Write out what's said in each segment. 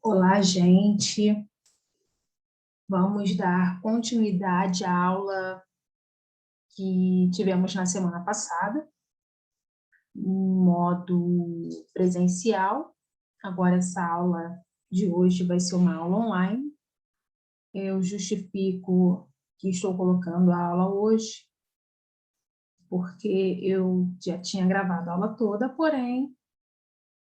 Olá, gente. Vamos dar continuidade à aula que tivemos na semana passada, em modo presencial. Agora, essa aula de hoje vai ser uma aula online. Eu justifico que estou colocando a aula hoje, porque eu já tinha gravado a aula toda, porém,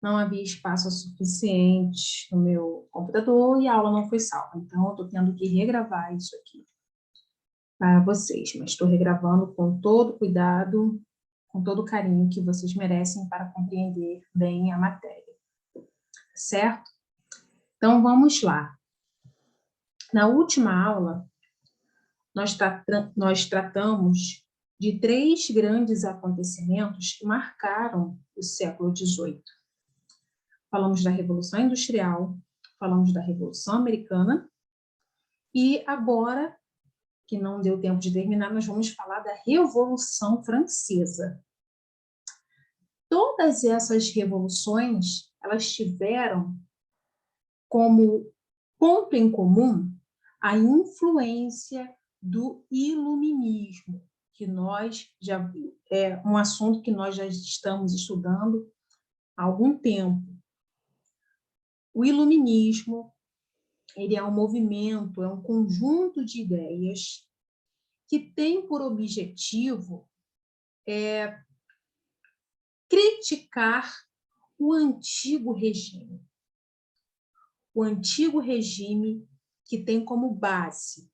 não havia espaço suficiente no meu computador e a aula não foi salva. Então, eu estou tendo que regravar isso aqui para vocês, mas estou regravando com todo cuidado, com todo o carinho que vocês merecem para compreender bem a matéria, certo? Então, vamos lá. Na última aula, nós tratamos de 3 grandes acontecimentos que marcaram o século XVIII. Falamos da Revolução Industrial, falamos da Revolução Americana, e agora, que não deu tempo de terminar, nós vamos falar da Revolução Francesa. Todas essas revoluções, elas tiveram como ponto em comum a influência do iluminismo, que nós já é um assunto que nós já estamos estudando há algum tempo. O iluminismo, ele é um movimento, é um conjunto de ideias que tem por objetivo criticar o antigo regime. O antigo regime que tem como base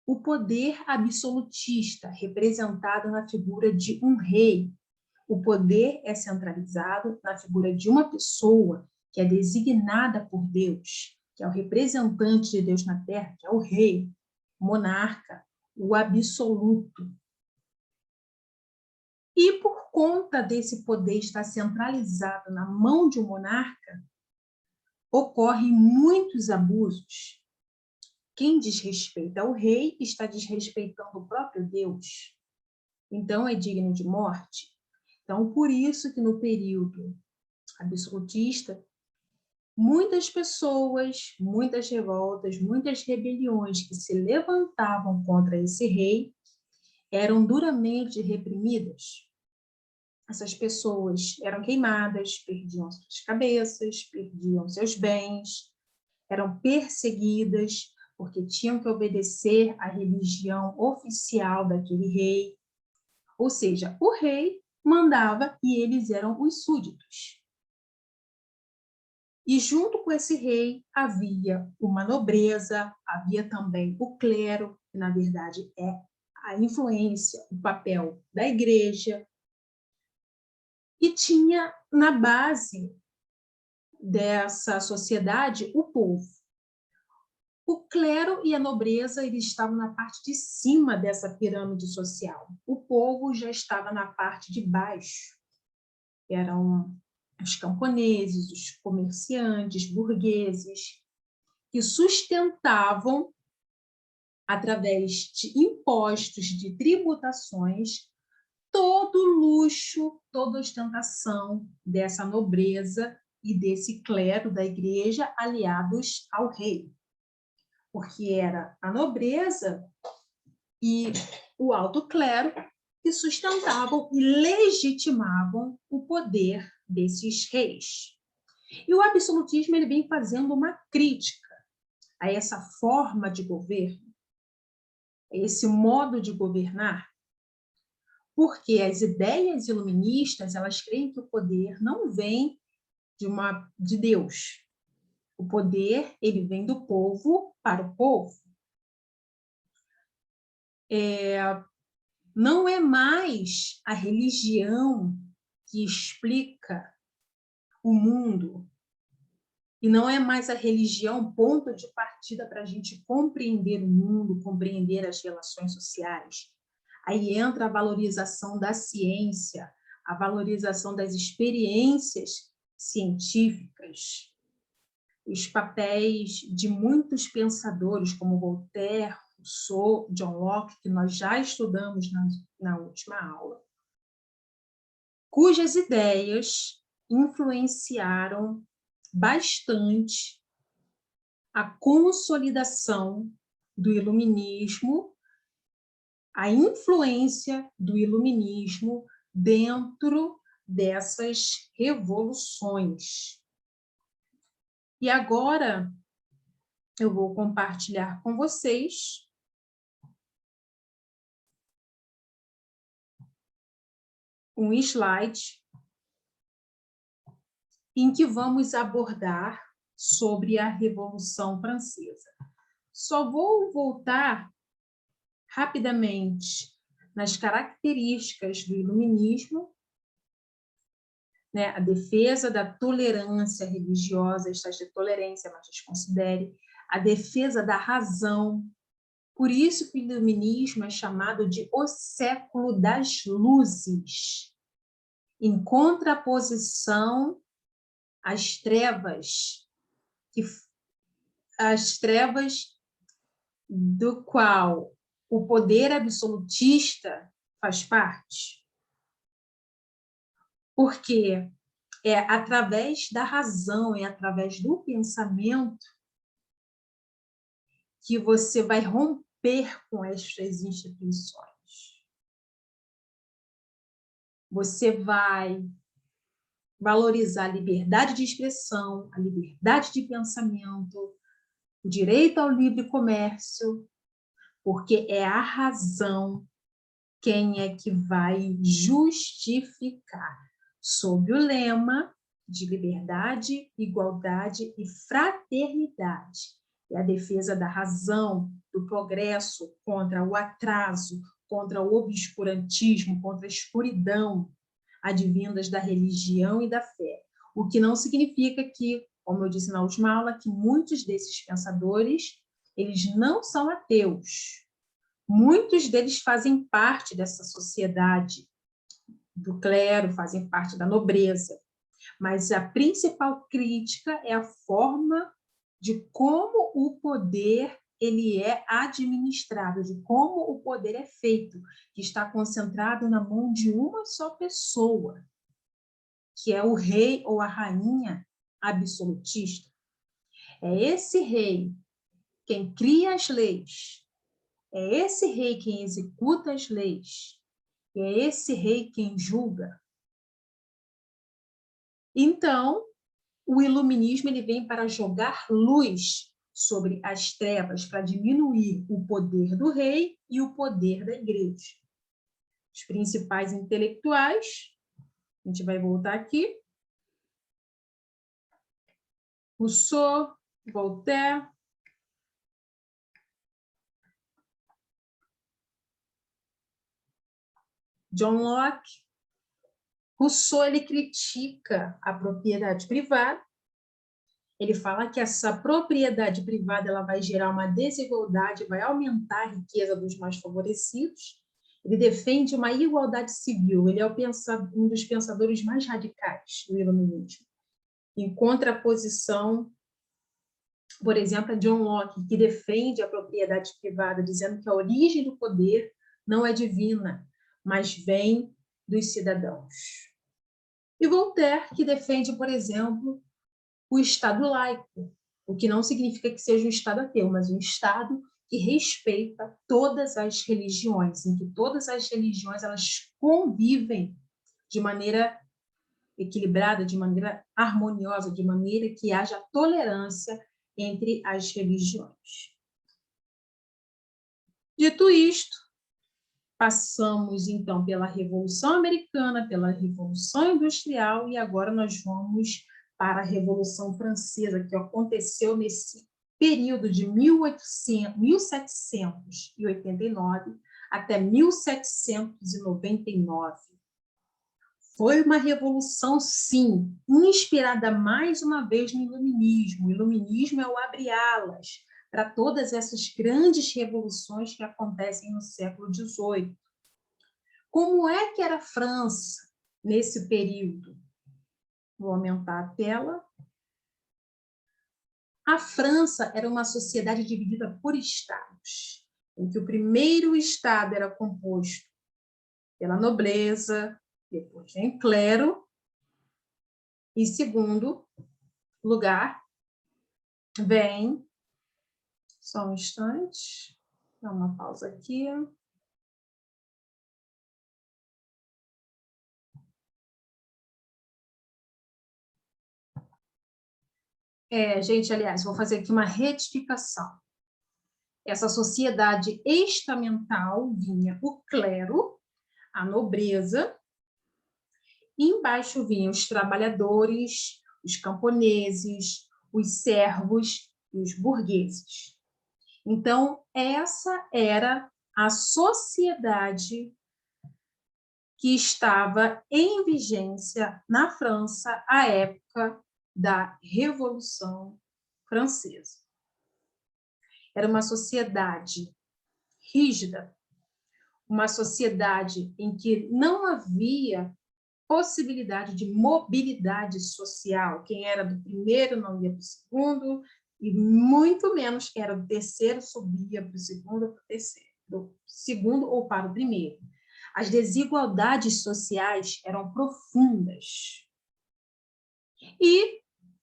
o poder absolutista, representado na figura de um rei. O poder é centralizado na figura de uma pessoa que é designada por Deus, que é o representante de Deus na Terra, que é o rei, o monarca, o absoluto. E por conta desse poder estar centralizado na mão de um monarca, ocorrem muitos abusos. Quem desrespeita o rei está desrespeitando o próprio Deus. Então, é digno de morte. Então, por isso que no período absolutista, muitas pessoas, muitas revoltas, muitas rebeliões que se levantavam contra esse rei eram duramente reprimidas. Essas pessoas eram queimadas, perdiam suas cabeças, perdiam seus bens, eram perseguidas, porque tinham que obedecer à religião oficial daquele rei. Ou seja, o rei mandava e eles eram os súditos. E junto com esse rei havia uma nobreza, havia também o clero, que na verdade é a influência, o papel da igreja, e tinha na base dessa sociedade o povo. O clero e a nobreza eles estavam na parte de cima dessa pirâmide social. O povo já estava na parte de baixo. Eram os camponeses, os comerciantes, burgueses, que sustentavam, através de impostos, de tributações, todo o luxo, toda a ostentação dessa nobreza e desse clero da igreja aliados ao rei. Porque era a nobreza e o alto clero que sustentavam e legitimavam o poder desses reis. E o absolutismo ele vem fazendo uma crítica a essa forma de governo, a esse modo de governar, porque as ideias iluministas elas creem que o poder não vem de Deus. O poder ele vem do povo para o povo. Não é mais a religião que explica o mundo, e não é mais a religião ponto de partida para a gente compreender o mundo, compreender as relações sociais. Aí entra a valorização da ciência, a valorização das experiências científicas, os papéis de muitos pensadores, como Voltaire, Rousseau, John Locke, que nós já estudamos na última aula, cujas ideias influenciaram bastante a consolidação do iluminismo, a influência do iluminismo dentro dessas revoluções. E agora eu vou compartilhar com vocês um slide em que vamos abordar sobre a Revolução Francesa. Só vou voltar rapidamente nas características do iluminismo, né? A defesa da tolerância religiosa, está de tolerância, mas desconsidere, a defesa da razão. Por isso que o iluminismo é chamado de o século das luzes, em contraposição às trevas, as trevas do qual o poder absolutista faz parte. Porque é através da razão, é através do pensamento que você vai romper com estas instituições. Você vai valorizar a liberdade de expressão, a liberdade de pensamento, o direito ao livre comércio, porque é a razão quem é que vai justificar, sob o lema de liberdade, igualdade e fraternidade. É a defesa da razão, do progresso contra o atraso, contra o obscurantismo, contra a escuridão, advindas da religião e da fé. O que não significa que, como eu disse na última aula, que muitos desses pensadores, eles não são ateus. Muitos deles fazem parte dessa sociedade do clero, fazem parte da nobreza. Mas a principal crítica é a forma de como o poder ele é administrado, de como o poder é feito, que está concentrado na mão de uma só pessoa, que é o rei ou a rainha absolutista. É esse rei quem cria as leis, é esse rei quem executa as leis, é esse rei quem julga. Então, o iluminismo ele vem para jogar luz sobre as trevas, para diminuir o poder do rei e o poder da igreja. Os principais intelectuais, a gente vai voltar aqui, Rousseau, Voltaire, John Locke. Rousseau ele critica a propriedade privada. Ele fala que essa propriedade privada ela vai gerar uma desigualdade, vai aumentar a riqueza dos mais favorecidos. Ele defende uma igualdade civil. Ele é um dos pensadores mais radicais do iluminismo. Em contraposição, por exemplo, a John Locke, que defende a propriedade privada, dizendo que a origem do poder não é divina, mas vem dos cidadãos. E Voltaire, que defende, por exemplo, o Estado laico, o que não significa que seja um Estado ateu, mas um Estado que respeita todas as religiões, em que todas as religiões elas convivem de maneira equilibrada, de maneira harmoniosa, de maneira que haja tolerância entre as religiões. Dito isto, passamos, então, pela Revolução Americana, pela Revolução Industrial, e agora nós vamos para a Revolução Francesa, que aconteceu nesse período de 1789 até 1799. Foi uma revolução, sim, inspirada mais uma vez no iluminismo. O iluminismo é o abre-alas para todas essas grandes revoluções que acontecem no século XVIII. Como é que era a França nesse período? Vou aumentar a tela. A França era uma sociedade dividida por estados, em que o primeiro estado era composto pela nobreza, depois vem clero, e segundo, lugar vem... Só um instante. Dá uma pausa aqui. Gente, aliás, vou fazer aqui uma retificação. Essa sociedade estamental vinha o clero, a nobreza, e embaixo vinham os trabalhadores, os camponeses, os servos e os burgueses. Então, essa era a sociedade que estava em vigência na França à época da Revolução Francesa. Era uma sociedade rígida, uma sociedade em que não havia possibilidade de mobilidade social. Quem era do primeiro não ia para o segundo, e muito menos quem era do terceiro subia para o segundo ou para o terceiro, do segundo ou para o primeiro. As desigualdades sociais eram profundas. E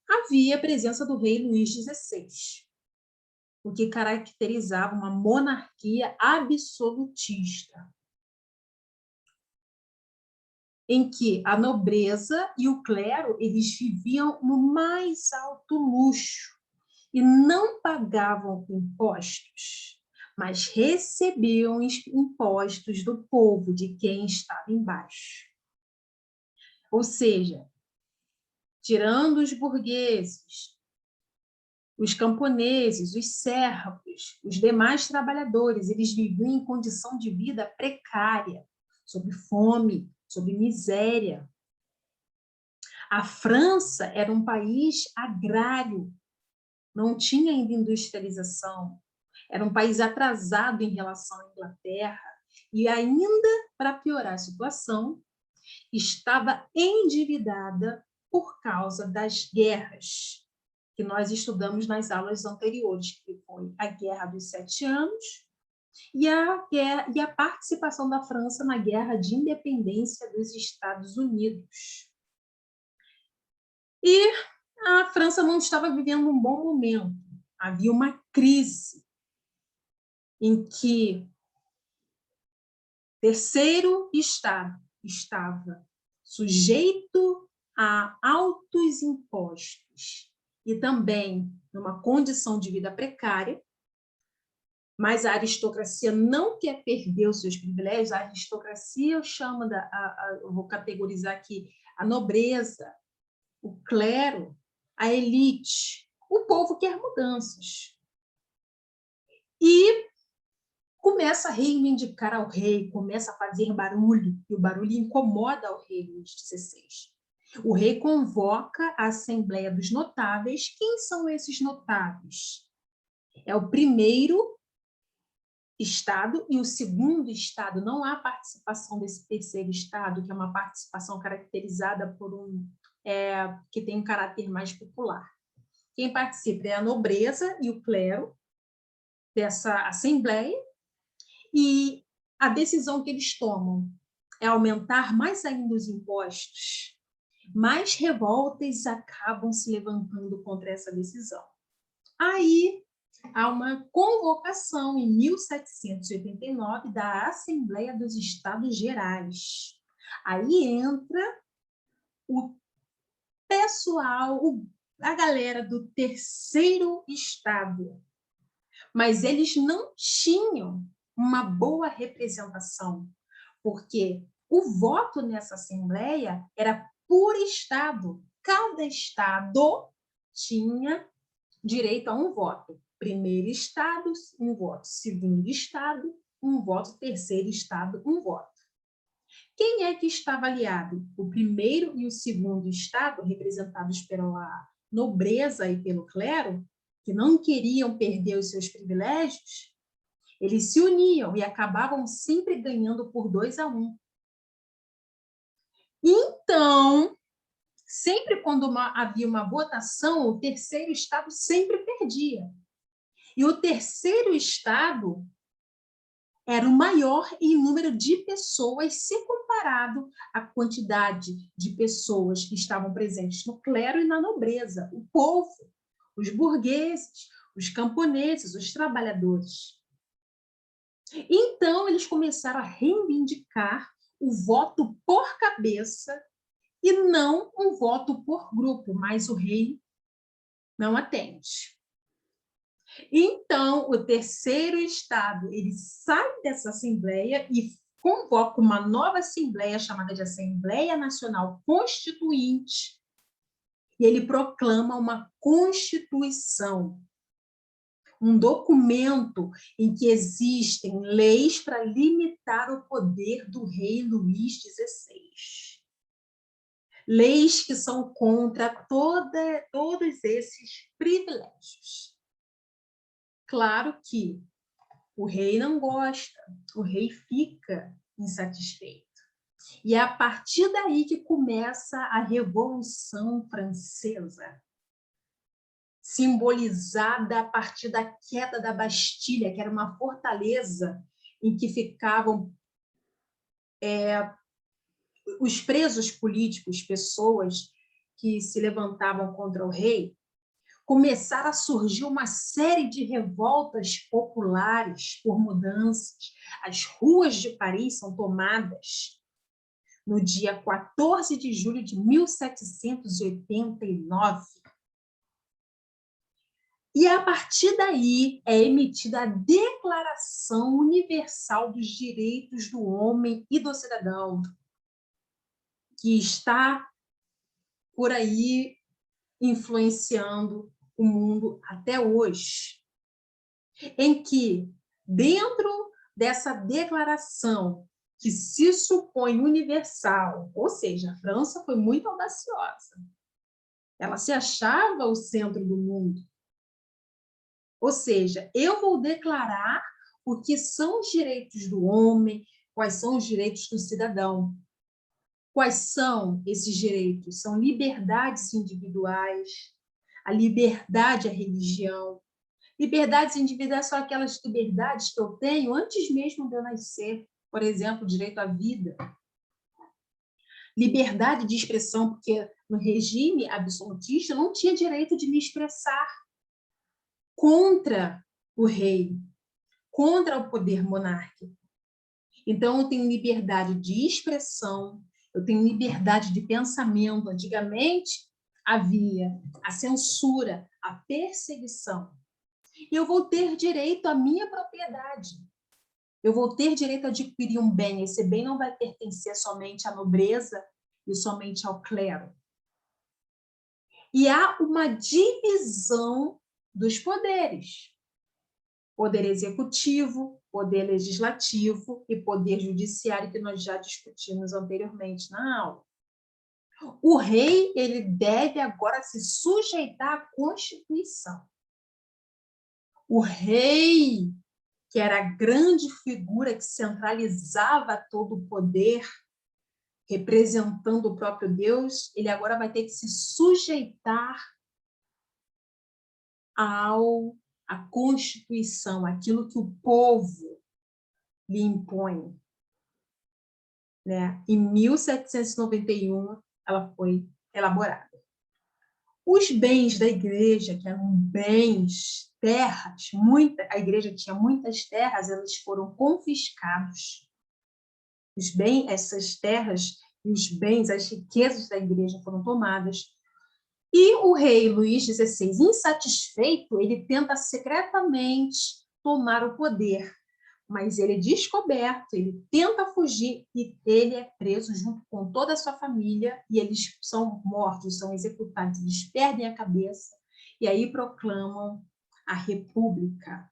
havia a presença do rei Luís XVI, o que caracterizava uma monarquia absolutista, em que a nobreza e o clero eles viviam no mais alto luxo e não pagavam impostos, mas recebiam impostos do povo, de quem estava embaixo. Ou seja, tirando os burgueses, os camponeses, os servos, os demais trabalhadores, eles viviam em condição de vida precária, sob fome, sob miséria. A França era um país agrário, não tinha ainda industrialização, era um país atrasado em relação à Inglaterra, e ainda, para piorar a situação, estava endividada por causa das guerras que nós estudamos nas aulas anteriores, que foi a Guerra dos 7 Anos e a participação da França na Guerra de Independência dos Estados Unidos. E a França não estava vivendo um bom momento. Havia uma crise em que o terceiro estado estava sujeito a altos impostos e também numa condição de vida precária, mas a aristocracia não quer perder os seus privilégios. A aristocracia eu vou categorizar aqui a nobreza, o clero, a elite. O povo quer mudanças. E começa a reivindicar ao rei, começa a fazer barulho, e o barulho incomoda ao rei Luís XVI. O rei convoca a Assembleia dos Notáveis. Quem são esses notáveis? É o primeiro estado e o segundo estado. Não há participação desse terceiro estado, que é uma participação caracterizada por que tem um caráter mais popular. Quem participa é a nobreza e o clero dessa assembleia, e a decisão que eles tomam é aumentar mais ainda os impostos. Mais revoltas acabam se levantando contra essa decisão. Aí há uma convocação em 1789 da Assembleia dos Estados Gerais. Aí entra o pessoal, a galera do terceiro estado, mas eles não tinham uma boa representação, porque o voto nessa Assembleia era por estado. Cada estado tinha direito a um voto. Primeiro estado, um voto. Segundo estado, um voto. Terceiro estado, um voto. Quem é que estava aliado? O primeiro e o segundo estado, representados pela nobreza e pelo clero, que não queriam perder os seus privilégios, eles se uniam e acabavam sempre ganhando por 2-1. Então, sempre quando havia uma votação, o terceiro estado sempre perdia. E o terceiro estado era o maior em número de pessoas se comparado à quantidade de pessoas que estavam presentes no clero e na nobreza, o povo, os burgueses, os camponeses, os trabalhadores. Então, eles começaram a reivindicar o voto por cabeça e não um voto por grupo, mas o rei não atende. Então, o terceiro estado, ele sai dessa assembleia e convoca uma nova assembleia chamada de Assembleia Nacional Constituinte, e ele proclama uma constituição, um documento em que existem leis para limitar o poder do rei Luís XVI. Leis que são contra todos esses privilégios. Claro que o rei não gosta, o rei fica insatisfeito. E é a partir daí que começa a Revolução Francesa, simbolizada a partir da queda da Bastilha, que era uma fortaleza em que ficavam os presos políticos, pessoas que se levantavam contra o rei. Começaram a surgir uma série de revoltas populares por mudanças. As ruas de Paris são tomadas no dia 14 de julho de 1789. E, a partir daí, é emitida a Declaração Universal dos Direitos do Homem e do Cidadão, que está por aí influenciando o mundo até hoje, em que, dentro dessa declaração que se supõe universal, ou seja, a França foi muito audaciosa, ela se achava o centro do mundo, ou seja, eu vou declarar o que são os direitos do homem, quais são os direitos do cidadão. Quais são esses direitos? São liberdades individuais, a liberdade à religião. Liberdades individuais são aquelas liberdades que eu tenho antes mesmo de eu nascer. Por exemplo, o direito à vida. Liberdade de expressão, porque no regime absolutista eu não tinha direito de me expressar contra o rei, contra o poder monárquico. Então, eu tenho liberdade de expressão, eu tenho liberdade de pensamento. Antigamente, havia a censura, a perseguição. E eu vou ter direito à minha propriedade. Eu vou ter direito a adquirir um bem. Esse bem não vai pertencer somente à nobreza e somente ao clero. E há uma divisão dos poderes. Poder executivo, poder legislativo e poder judiciário, que nós já discutimos anteriormente na aula. O rei, ele deve agora se sujeitar à Constituição. O rei, que era a grande figura que centralizava todo o poder, representando o próprio Deus, ele agora vai ter que se sujeitar à Constituição, aquilo que o povo lhe impõe. Né? Em 1791, ela foi elaborada. Os bens da igreja, que eram bens, terras, a igreja tinha muitas terras, elas foram confiscados. Essas terras e os bens, as riquezas da igreja foram tomadas. E o rei Luís XVI, insatisfeito, ele tenta secretamente tomar o poder, mas ele é descoberto, ele tenta fugir e ele é preso junto com toda a sua família e eles são mortos, são executados, eles perdem a cabeça e aí proclamam a República.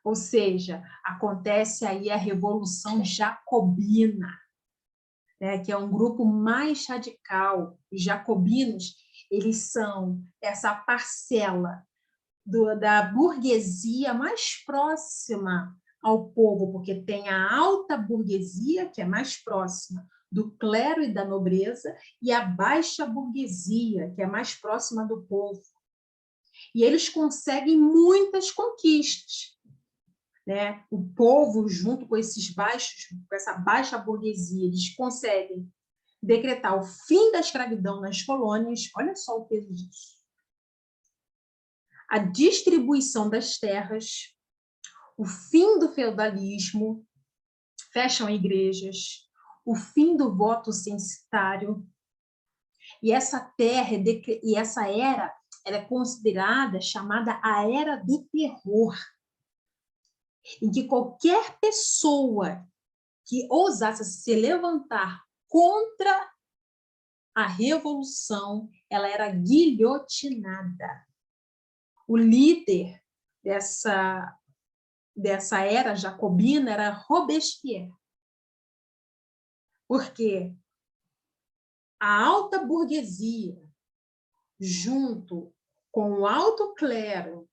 Ou seja, acontece aí a Revolução Jacobina, né, que é um grupo mais radical. Os jacobinos, eles são essa parcela da burguesia mais próxima ao povo, porque tem a alta burguesia, que é mais próxima do clero e da nobreza, e a baixa burguesia, que é mais próxima do povo. E eles conseguem muitas conquistas. né? O povo, junto com com essa baixa burguesia, eles conseguem decretar o fim da escravidão nas colônias. Olha só o peso disso. A distribuição das terras, o fim do feudalismo, fecham igrejas, o fim do voto censitário. E essa terra e essa era, ela é considerada, chamada a Era do Terror, em que qualquer pessoa que ousasse se levantar contra a revolução, ela era guilhotinada. O líder dessa era jacobina era Robespierre. Porque a alta burguesia, junto com o alto clero,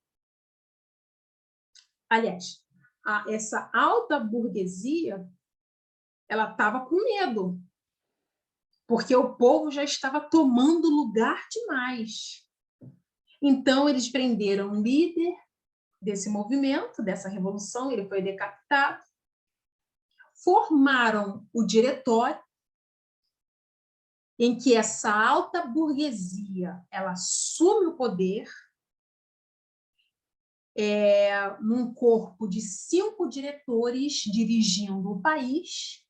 aliás, essa alta burguesia, ela estava com medo, porque o povo já estava tomando lugar demais. Então, eles prenderam o líder desse movimento, dessa revolução, ele foi decapitado, formaram o diretório, em que essa alta burguesia ela assume o poder, num corpo de 5 diretores dirigindo o país,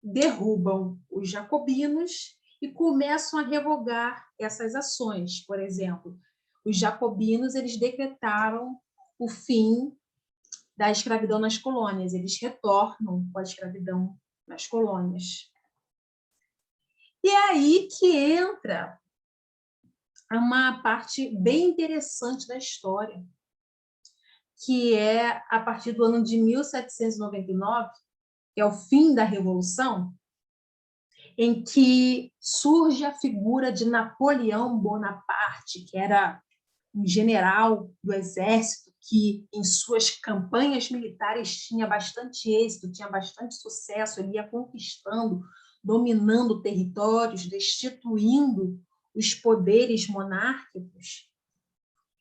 derrubam os jacobinos e começam a revogar essas ações. Por exemplo, os jacobinos eles decretaram o fim da escravidão nas colônias, eles retornam com a escravidão nas colônias. E é aí que entra uma parte bem interessante da história, que é a partir do ano de 1799, que é o fim da Revolução, em que surge a figura de Napoleão Bonaparte, que era um general do exército que, em suas campanhas militares, tinha bastante êxito, tinha bastante sucesso, ele ia conquistando, dominando territórios, destituindo os poderes monárquicos.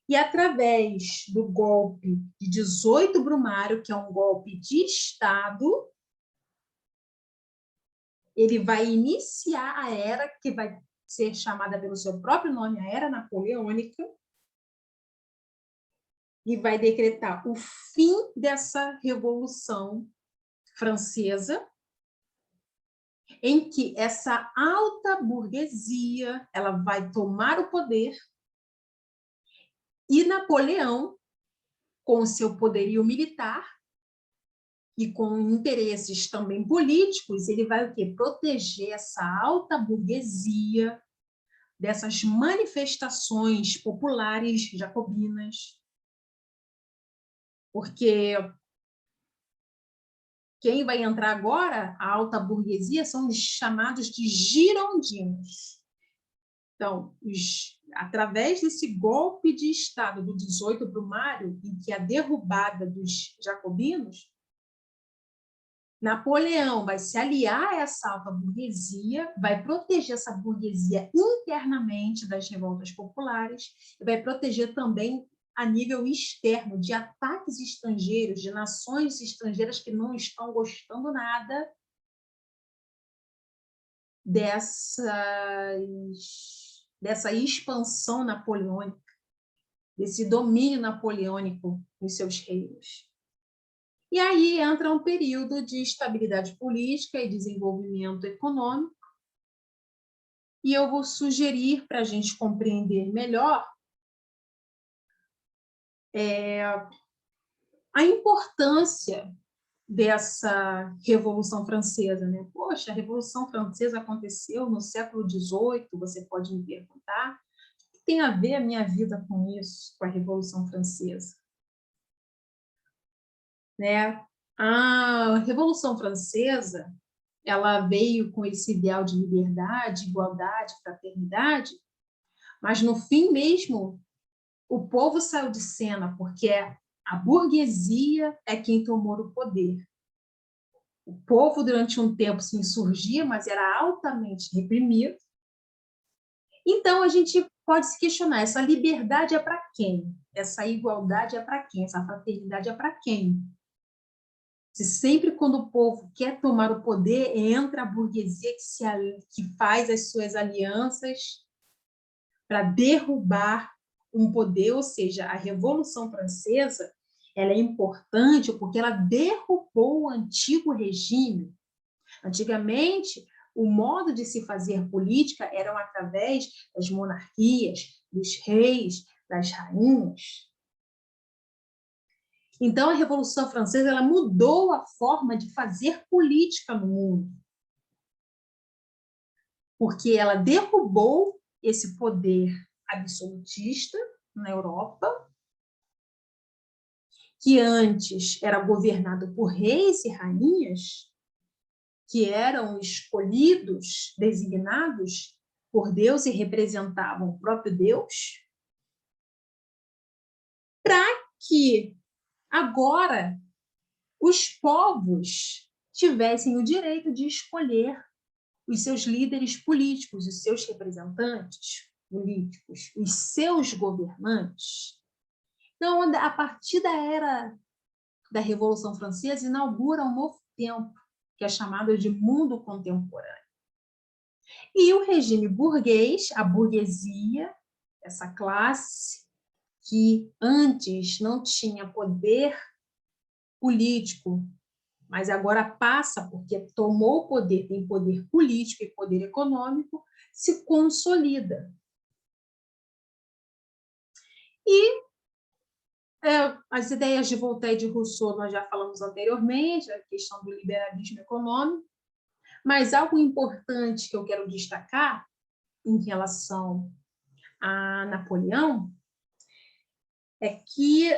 E, através do golpe de 18 Brumário, que é um golpe de Estado, ele vai iniciar a era que vai ser chamada pelo seu próprio nome, a Era Napoleônica, e vai decretar o fim dessa Revolução Francesa, em que essa alta burguesia ela vai tomar o poder e Napoleão, com o seu poderio militar e com interesses também políticos, ele vai o quê? Proteger essa alta burguesia dessas manifestações populares jacobinas, porque quem vai entrar agora, a alta burguesia, são os chamados de girondinos. Então, através desse golpe de Estado do 18 Brumário, em que a derrubada dos jacobinos, Napoleão vai se aliar a essa alta burguesia, vai proteger essa burguesia internamente das revoltas populares e vai proteger também a nível externo de ataques estrangeiros, de nações estrangeiras que não estão gostando nada dessa expansão napoleônica, desse domínio napoleônico nos seus reinos. E aí entra um período de estabilidade política e desenvolvimento econômico, e eu vou sugerir, para a gente compreender melhor, a importância dessa Revolução Francesa, né? Poxa, a Revolução Francesa aconteceu no século XVIII, você pode me perguntar. O que tem a ver a minha vida com isso, com a Revolução Francesa? Né? A Revolução Francesa, ela veio com esse ideal de liberdade, igualdade, fraternidade, mas no fim mesmo, o povo saiu de cena, porque a burguesia é quem tomou o poder. O povo, durante um tempo, se insurgia, mas era altamente reprimido. Então, a gente pode se questionar, essa liberdade é para quem? Essa igualdade é para quem? Essa fraternidade é para quem? Se sempre quando o povo quer tomar o poder, entra a burguesia que faz as suas alianças para derrubar um poder, ou seja, a Revolução Francesa, ela é importante porque ela derrubou o antigo regime. Antigamente, o modo de se fazer política era através das monarquias, dos reis, das rainhas. Então, a Revolução Francesa ela mudou a forma de fazer política no mundo, porque ela derrubou esse poder absolutista na Europa, que antes era governado por reis e rainhas, que eram escolhidos, designados por Deus e representavam o próprio Deus, para que agora os povos tivessem o direito de escolher os seus líderes políticos, os seus representantes políticos, os seus governantes. Então, a partir da era da Revolução Francesa, inaugura um novo tempo, que é chamado de mundo contemporâneo. E o regime burguês, a burguesia, essa classe que antes não tinha poder político, mas agora passa, porque tomou o poder, tem poder político e poder econômico, se consolida. E as ideias de Voltaire e de Rousseau nós já falamos anteriormente, a questão do liberalismo econômico, mas algo importante que eu quero destacar em relação a Napoleão é que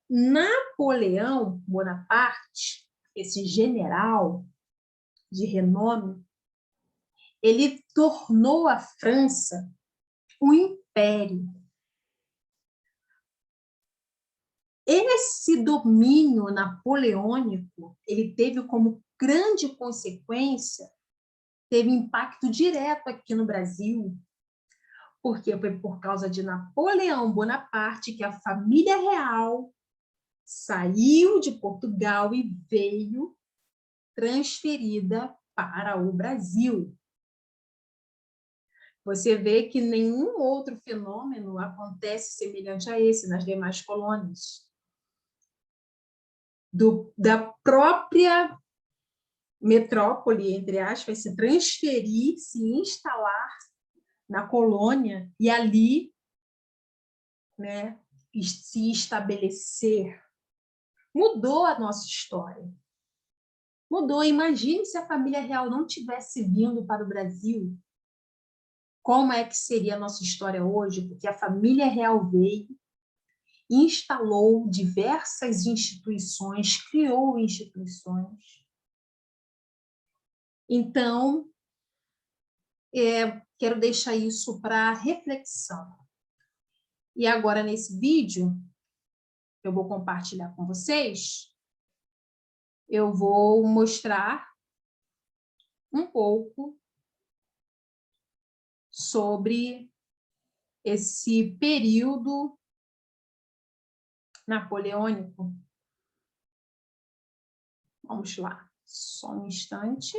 Napoleão Bonaparte, esse general de renome, ele tornou a França um império. Esse domínio napoleônico, ele teve como grande consequência, teve impacto direto aqui no Brasil, porque foi por causa de Napoleão Bonaparte que a família real saiu de Portugal e veio transferida para o Brasil. Você vê que nenhum outro fenômeno acontece semelhante a esse nas demais colônias. Da própria metrópole, entre aspas, se transferir, se instalar na colônia e ali, né, se estabelecer. Mudou a nossa história. Mudou. Imagine se a família real não tivesse vindo para o Brasil. Como é que seria a nossa história hoje? Porque a família real veio, instalou diversas instituições, criou instituições. Então, quero deixar isso para reflexão. E agora, nesse vídeo, eu vou compartilhar com vocês, eu vou mostrar um pouco sobre esse período napoleônico. Vamos lá, só um instante.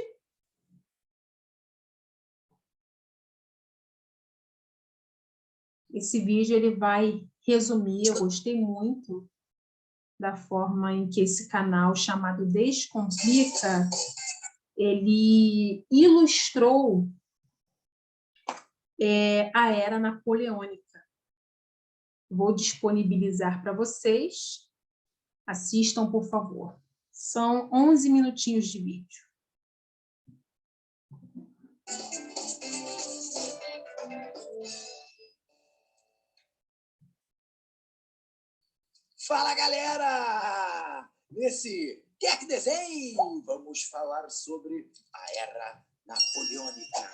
Esse vídeo ele vai resumir, eu gostei muito da forma em que esse canal chamado Descomplica, ele ilustrou a era napoleônica. Vou disponibilizar para vocês. Assistam, por favor. São 11 minutinhos de vídeo. Fala, galera! Nesse Quer que Desenhe, vamos falar sobre a Era Napoleônica.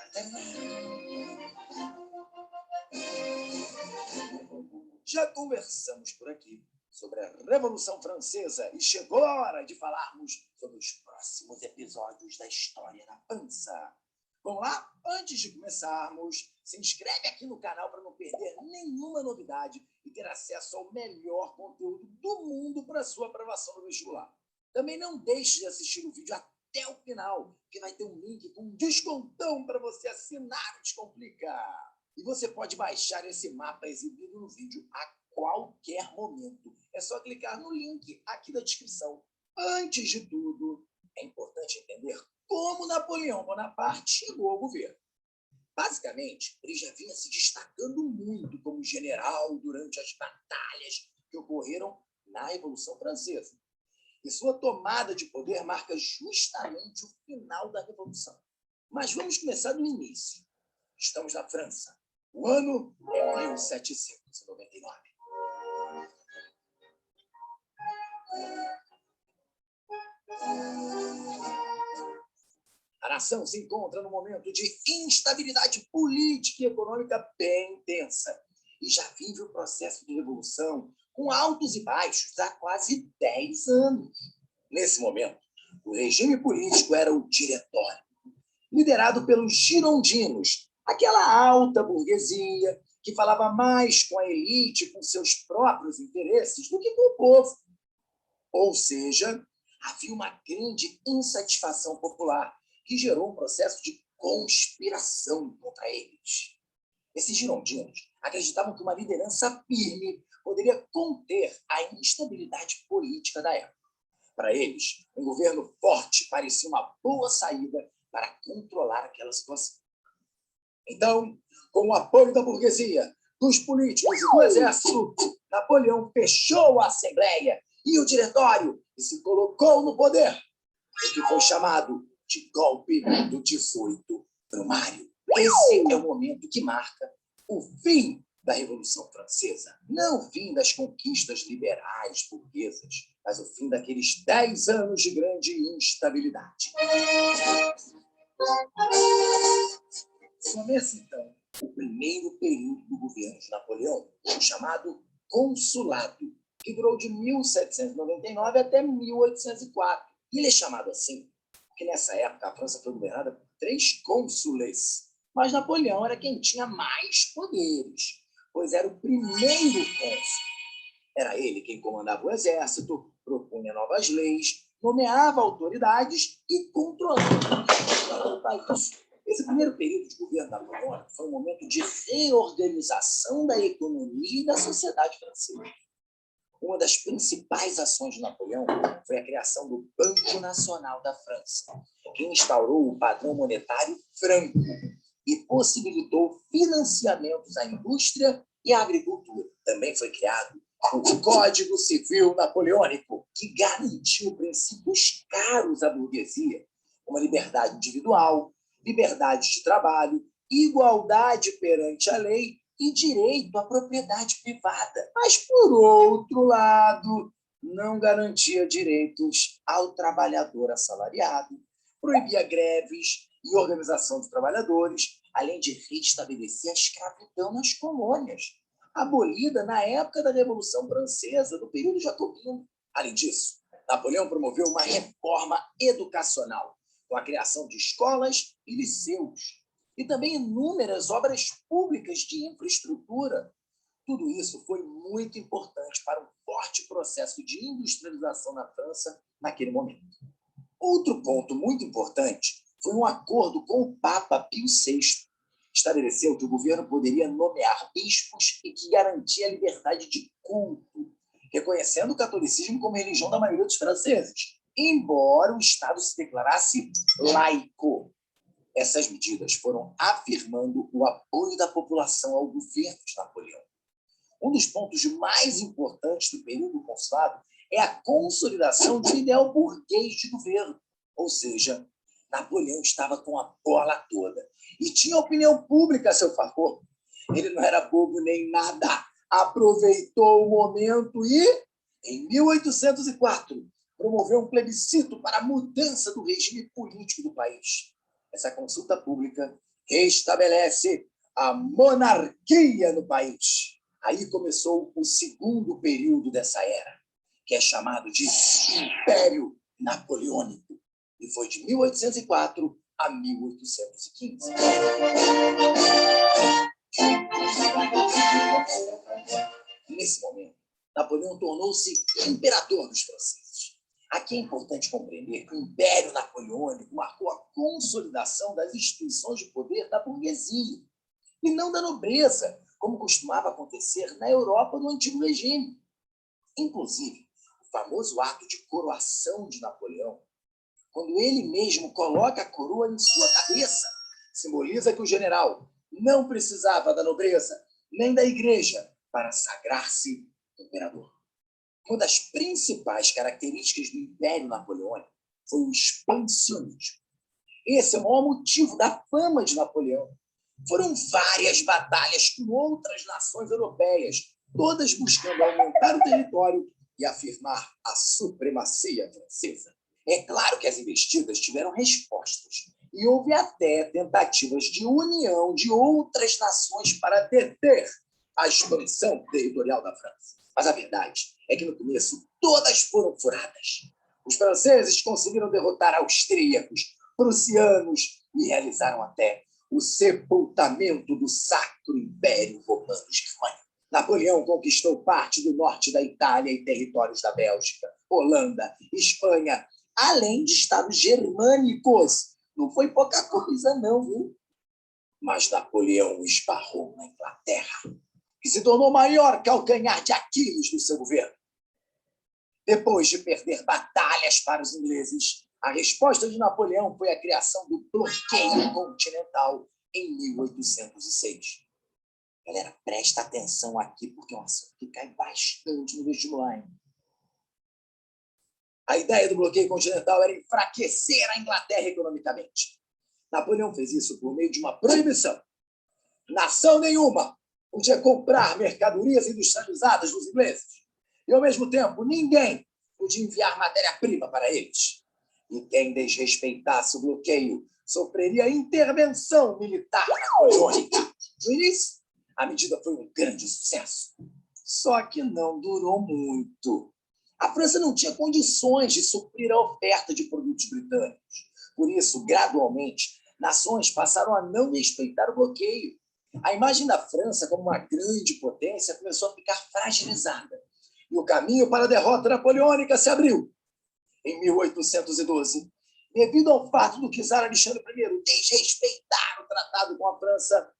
Já conversamos por aqui sobre a Revolução Francesa e chegou a hora de falarmos sobre os próximos episódios da História na Pança. Vamos lá? Antes de começarmos, se inscreve aqui no canal para não perder nenhuma novidade e ter acesso ao melhor conteúdo do mundo para sua aprovação no vestibular. Também não deixe de assistir o vídeo até o final, que vai ter um link com um descontão para você assinar o Descomplica. E você pode baixar esse mapa exibido no vídeo a qualquer momento. É só clicar no link aqui da descrição. Antes de tudo, é importante entender como Napoleão Bonaparte chegou ao governo. Basicamente, ele já vinha se destacando muito como general durante as batalhas que ocorreram na Revolução Francesa. E sua tomada de poder marca justamente o final da Revolução. Mas vamos começar do início. Estamos na França. O ano é 1799. A nação se encontra num momento de instabilidade política e econômica bem intensa e já vive o processo de revolução com altos e baixos há quase 10 anos. Nesse momento, o regime político era o Diretório, liderado pelos girondinos, aquela alta burguesia que falava mais com a elite e com seus próprios interesses do que com o povo. Ou seja, havia uma grande insatisfação popular que gerou um processo de conspiração contra eles. Esses girondinos acreditavam que uma liderança firme poderia conter a instabilidade política da época. Para eles, um governo forte parecia uma boa saída para controlar aquela situação. Então, com o apoio da burguesia, dos políticos e do exército, Napoleão fechou a Assembleia e o Diretório e se colocou no poder, o que foi chamado de golpe do 18 Brumário. Esse é o momento que marca o fim da Revolução Francesa. Não o fim das conquistas liberais burguesas, mas o fim daqueles 10 anos de grande instabilidade. Começa, então, o primeiro período do governo de Napoleão, chamado Consulado, que durou de 1799 até 1804. E ele é chamado assim porque, nessa época, a França foi governada por 3 cônsules, mas Napoleão era quem tinha mais poderes, pois era o primeiro cônsul. Era ele quem comandava o exército, propunha novas leis, nomeava autoridades e controlava o país. Esse primeiro período de governo napoleônico foi um momento de reorganização da economia e da sociedade francesa. Uma das principais ações de Napoleão foi a criação do Banco Nacional da França, que instaurou o padrão monetário franco e possibilitou financiamentos à indústria e à agricultura. Também foi criado o Código Civil Napoleônico, que garantiu princípios caros à burguesia, como a liberdade individual, liberdade de trabalho, igualdade perante a lei e direito à propriedade privada. Mas, por outro lado, não garantia direitos ao trabalhador assalariado, proibia greves e organização de trabalhadores, além de restabelecer a escravidão nas colônias, abolida na época da Revolução Francesa, no período jacobino. Além disso, Napoleão promoveu uma reforma educacional, com a criação de escolas e liceus, e também inúmeras obras públicas de infraestrutura. Tudo isso foi muito importante para um forte processo de industrialização na França naquele momento. Outro ponto muito importante foi um acordo com o Papa Pio VI. Estabeleceu que o governo poderia nomear bispos e que garantia a liberdade de culto, reconhecendo o catolicismo como religião da maioria dos franceses, embora o Estado se declarasse laico. Essas medidas foram afirmando o apoio da população ao governo de Napoleão. Um dos pontos mais importantes do período consulado é a consolidação de um ideal burguês de governo. Ou seja, Napoleão estava com a bola toda e tinha opinião pública a seu favor. Ele não era bobo nem nada. Aproveitou o momento e, em 1804, promoveu um plebiscito para a mudança do regime político do país. Essa consulta pública restabelece a monarquia no país. Aí começou o segundo período dessa era, que é chamado de Império Napoleônico, e foi de 1804 a 1815. Nesse momento, Napoleão tornou-se imperador dos franceses. Aqui é importante compreender que o Império Napoleônico marcou a consolidação das instituições de poder da burguesia e não da nobreza, como costumava acontecer na Europa do Antigo Regime. Inclusive, o famoso ato de coroação de Napoleão, quando ele mesmo coloca a coroa em sua cabeça, simboliza que o general não precisava da nobreza nem da igreja para sagrar-se imperador. Uma das principais características do Império Napoleônico foi o expansionismo. Esse é o maior motivo da fama de Napoleão. Foram várias batalhas com outras nações europeias, todas buscando aumentar o território e afirmar a supremacia francesa. É claro que as investidas tiveram respostas e houve até tentativas de união de outras nações para deter a expansão territorial da França. Mas a verdade é que, no começo, todas foram furadas. Os franceses conseguiram derrotar austríacos, prussianos e realizaram até o sepultamento do Sacro Império Romano-Germânico. Napoleão conquistou parte do norte da Itália e territórios da Bélgica, Holanda, Espanha, além de estados germânicos. Não foi pouca coisa, não, viu? Mas Napoleão esbarrou na Inglaterra, que se tornou o maior calcanhar de Aquiles do seu governo. Depois de perder batalhas para os ingleses, a resposta de Napoleão foi a criação do bloqueio continental em 1806. Galera, presta atenção aqui, porque é um assunto que cai bastante no vestibular. A ideia do bloqueio continental era enfraquecer a Inglaterra economicamente. Napoleão fez isso por meio de uma proibição. Nação nenhuma podia comprar mercadorias industrializadas dos ingleses. E, ao mesmo tempo, ninguém podia enviar matéria-prima para eles. E quem desrespeitasse o bloqueio sofreria intervenção militar napoleônica. No início, a medida foi um grande sucesso. Só que não durou muito. A França não tinha condições de suprir a oferta de produtos britânicos. Por isso, gradualmente, nações passaram a não respeitar o bloqueio. A imagem da França como uma grande potência começou a ficar fragilizada. E o caminho para a derrota napoleônica se abriu. Em 1812, devido ao fato do czar Alexandre I desrespeitar o tratado com a França,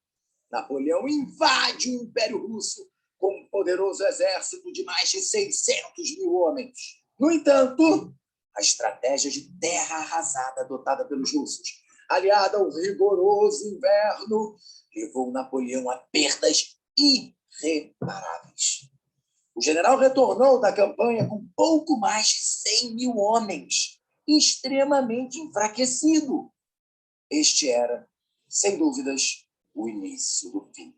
Napoleão invade o Império Russo com um poderoso exército de mais de 600 mil homens. No entanto, a estratégia de terra arrasada adotada pelos russos, aliada ao rigoroso inverno, levou Napoleão a perdas irreparáveis. O general retornou da campanha com pouco mais de 100 mil homens, extremamente enfraquecido. Este era, sem dúvidas, o início do fim.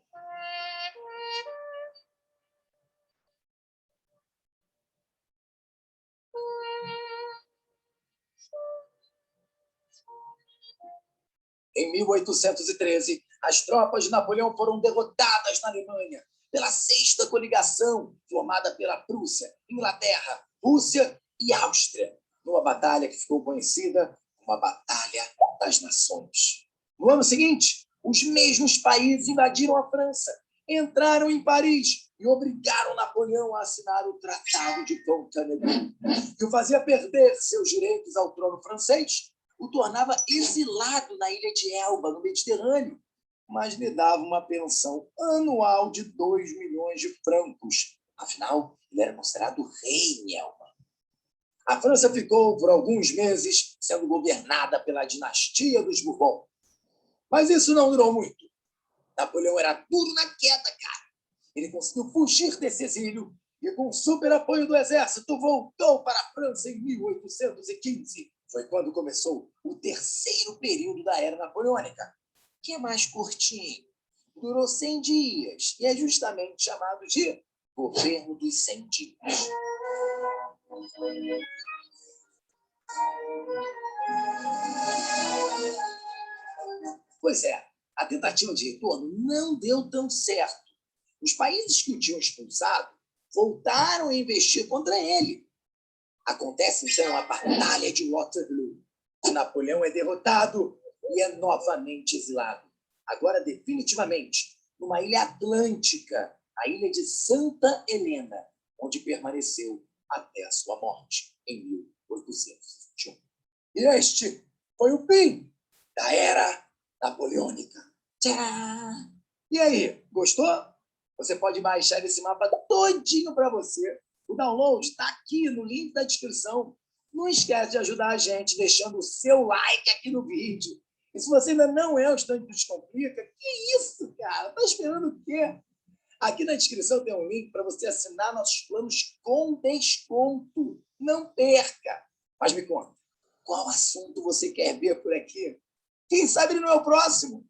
Em 1813, as tropas de Napoleão foram derrotadas na Alemanha pela Sexta Coligação, formada pela Prússia, Inglaterra, Rússia e Áustria, numa batalha que ficou conhecida como a Batalha das Nações. No ano seguinte, os mesmos países invadiram a França, entraram em Paris e obrigaram Napoleão a assinar o Tratado de Fontainebleau, que o fazia perder seus direitos ao trono francês, o tornava exilado na ilha de Elba, no Mediterrâneo, mas lhe dava uma pensão anual de 2 milhões de francos. Afinal, ele era considerado rei em Elba. A França ficou, por alguns meses, sendo governada pela dinastia dos Bourbon. Mas isso não durou muito. Napoleão era duro na queda, cara. Ele conseguiu fugir desse exílio e, com o super apoio do exército, voltou para a França em 1815. Foi quando começou o terceiro período da Era Napoleônica, que é mais curtinho. Durou 100 dias e é justamente chamado de Governo dos 100 Dias. Pois é, a tentativa de retorno não deu tão certo. Os países que o tinham expulsado voltaram a investir contra ele. Acontece, então, a Batalha de Waterloo. Napoleão é derrotado e é novamente exilado. Agora, definitivamente, numa ilha atlântica, a ilha de Santa Helena, onde permaneceu até a sua morte, em 1821. E este foi o fim da Era Napoleônica. Tchau! E aí, gostou? Você pode baixar esse mapa todinho para você. O download está aqui no link da descrição. Não esquece de ajudar a gente deixando o seu like aqui no vídeo. E se você ainda não é um estudante do Descomplica, que isso, cara? Tá esperando o quê? Aqui na descrição tem um link para você assinar nossos planos com desconto. Não perca! Mas me conta, qual assunto você quer ver por aqui? Quem sabe ele não é o próximo?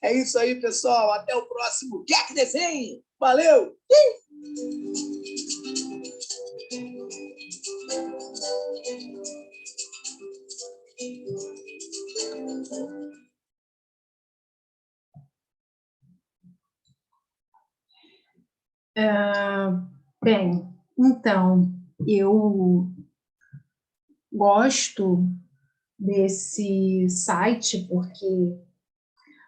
É isso aí, pessoal. Até o próximo Quer que Desenhe. Valeu! Bem, então, eu gosto desse site,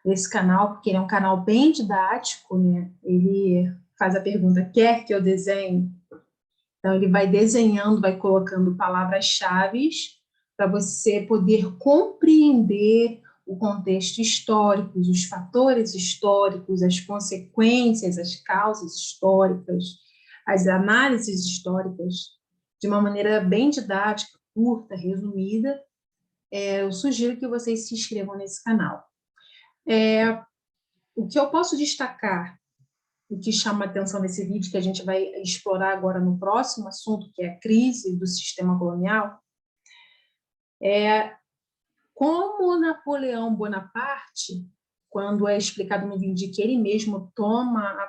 desse canal, porque ele é um canal bem didático, né? Ele faz a pergunta, quer que eu desenhe? Então, ele vai desenhando, vai colocando palavras-chave para você poder compreender o contexto histórico, os fatores históricos, as consequências, as causas históricas, as análises históricas, de uma maneira bem didática, curta, resumida. Eu sugiro que vocês se inscrevam nesse canal. O que eu posso destacar, o que chama a atenção nesse vídeo, que a gente vai explorar agora no próximo assunto, que é a crise do sistema colonial, é como Napoleão Bonaparte, quando é explicado no vídeo que ele mesmo toma a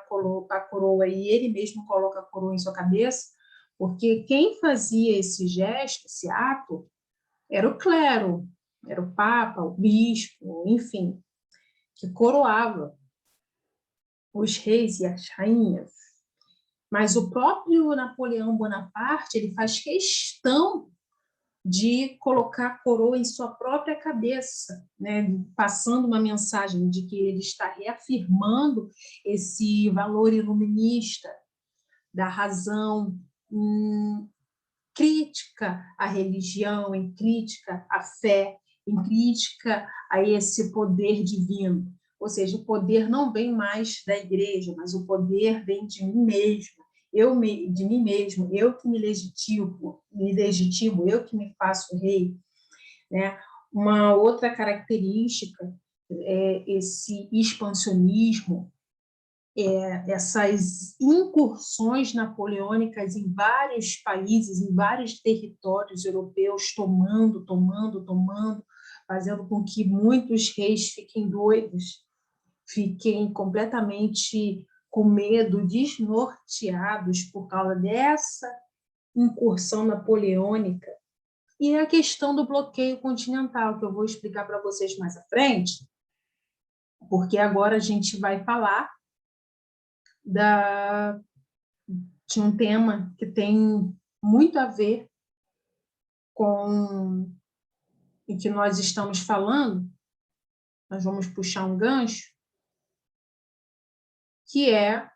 coroa e ele mesmo coloca a coroa em sua cabeça, porque quem fazia esse gesto, esse ato, era o clero, era o papa, o bispo, enfim, que coroava os reis e as rainhas. Mas o próprio Napoleão Bonaparte, ele faz questão de colocar a coroa em sua própria cabeça, né? Passando uma mensagem de que ele está reafirmando esse valor iluminista da razão, em crítica à religião, em crítica à fé, em crítica a esse poder divino. Ou seja, o poder não vem mais da igreja, mas o poder vem de mim mesmo. De mim mesmo, eu que me legitimo, eu que me faço rei, né? Uma outra característica é esse expansionismo, essas incursões napoleônicas em vários países, em vários territórios europeus, tomando, fazendo com que muitos reis fiquem doidos, fiquem completamente com medo, desnorteados por causa dessa incursão napoleônica. E a questão do bloqueio continental, que eu vou explicar para vocês mais à frente, porque agora a gente vai falar de um tema que tem muito a ver com o que nós estamos falando. Nós vamos puxar um gancho, que é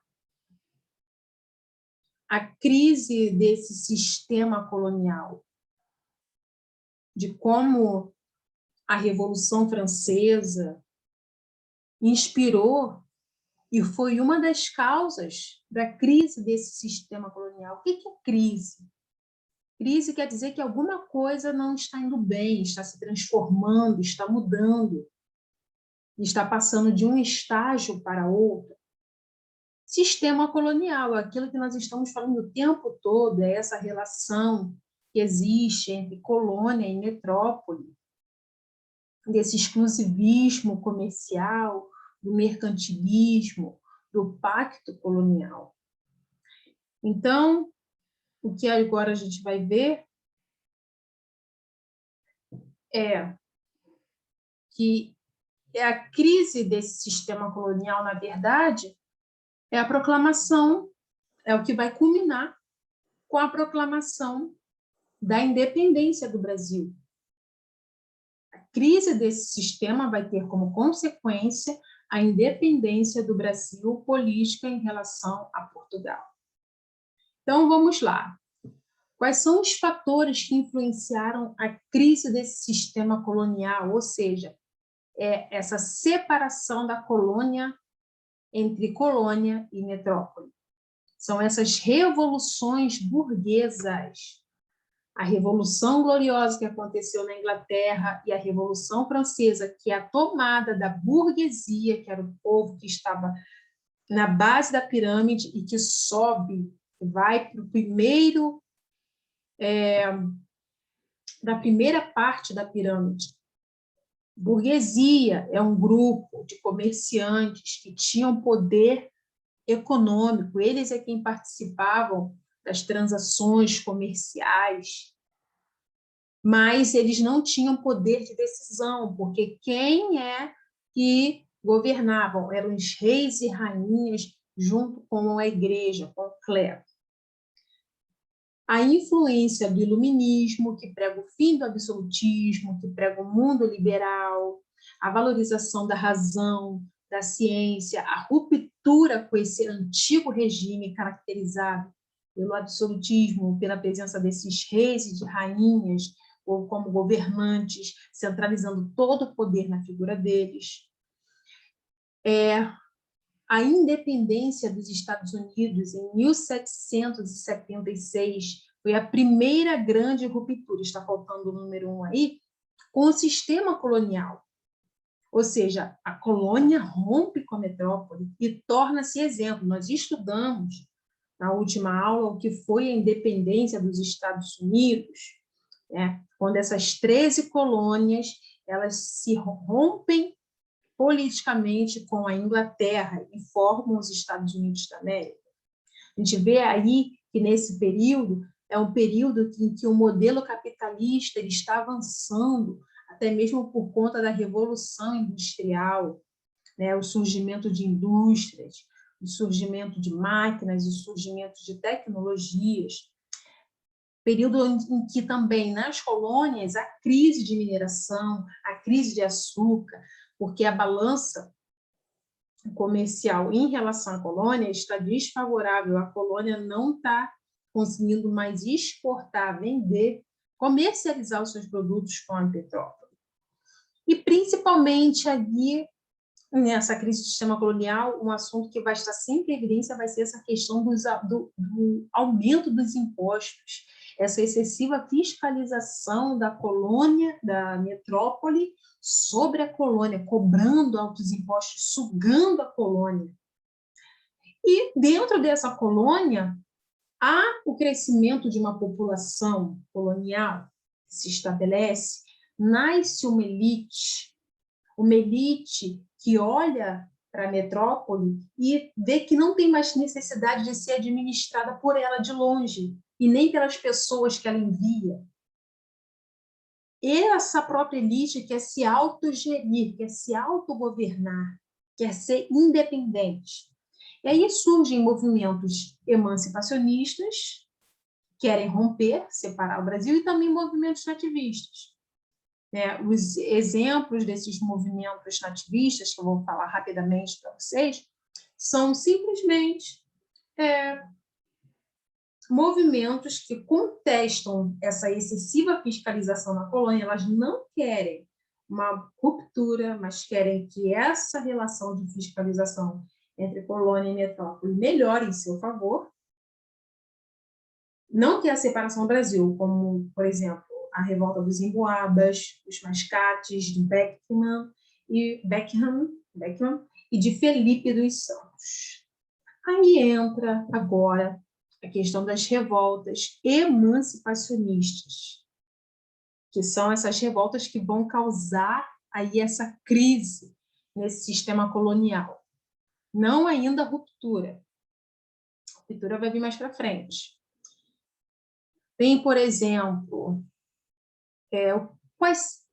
a crise desse sistema colonial, de como a Revolução Francesa inspirou e foi uma das causas da crise desse sistema colonial. O que é crise? Crise quer dizer que alguma coisa não está indo bem, está se transformando, está mudando, está passando de um estágio para outro. Sistema colonial, aquilo que nós estamos falando o tempo todo, é essa relação que existe entre colônia e metrópole, desse exclusivismo comercial, do mercantilismo, do pacto colonial. Então, o que agora a gente vai ver é que a crise desse sistema colonial, na verdade, é a proclamação, é o que vai culminar com a proclamação da independência do Brasil. A crise desse sistema vai ter como consequência a independência do Brasil política em relação a Portugal. Então, vamos lá. Quais são os fatores que influenciaram a crise desse sistema colonial, ou seja, essa separação da colônia entre colônia e metrópole? São essas revoluções burguesas. A Revolução Gloriosa que aconteceu na Inglaterra e a Revolução Francesa, que é a tomada da burguesia, que era o povo que estava na base da pirâmide e que sobe, vai para o primeiro, da primeira parte da pirâmide. Burguesia é um grupo de comerciantes que tinham poder econômico, eles é quem participavam das transações comerciais, mas eles não tinham poder de decisão, porque quem é que governavam eram os reis e rainhas junto com a igreja, com o clero. A influência do iluminismo, que prega o fim do absolutismo, que prega o mundo liberal, a valorização da razão, da ciência, a ruptura com esse antigo regime caracterizado pelo absolutismo, pela presença desses reis e de rainhas, ou como governantes, centralizando todo o poder na figura deles. A independência dos Estados Unidos em 1776 foi a primeira grande ruptura, está faltando o número 1 aí, com o sistema colonial. Ou seja, a colônia rompe com a metrópole e torna-se exemplo. Nós estudamos na última aula o que foi a independência dos Estados Unidos, quando essas 13 colônias elas se rompem politicamente com a Inglaterra e formam os Estados Unidos da América. A gente vê aí que nesse período é um período em que o modelo capitalista ele está avançando, até mesmo por conta da Revolução Industrial, o surgimento de indústrias, o surgimento de máquinas, o surgimento de tecnologias. Período em que também nas colônias a crise de mineração, a crise de açúcar, porque a balança comercial em relação à colônia está desfavorável, a colônia não está conseguindo mais exportar, vender, comercializar os seus produtos com a metrópole. E, principalmente, ali, nessa crise do sistema colonial, um assunto que vai estar sempre em evidência vai ser essa questão do aumento dos impostos, essa excessiva fiscalização da colônia, da metrópole, sobre a colônia, cobrando altos impostos, sugando a colônia. E, dentro dessa colônia, há o crescimento de uma população colonial que se estabelece, nasce uma elite que olha para a metrópole e vê que não tem mais necessidade de ser administrada por ela de longe, e nem pelas pessoas que ela envia. Essa própria elite quer se autogerir, quer se autogovernar, quer ser independente. E aí surgem movimentos emancipacionistas, querem romper, separar o Brasil, e também movimentos nativistas. Os exemplos desses movimentos nativistas, que eu vou falar rapidamente para vocês, são simplesmente movimentos que contestam essa excessiva fiscalização na colônia. Elas não querem uma ruptura, mas querem que essa relação de fiscalização entre colônia e metrópole melhore em seu favor. Não quer a separação do Brasil, como, por exemplo, a revolta dos Emboabas, os mascates de Beckham e de Felipe dos Santos. Aí entra agora a questão das revoltas emancipacionistas, que são essas revoltas que vão causar aí essa crise nesse sistema colonial. Não ainda a ruptura. A ruptura vai vir mais para frente. Tem, por exemplo, quais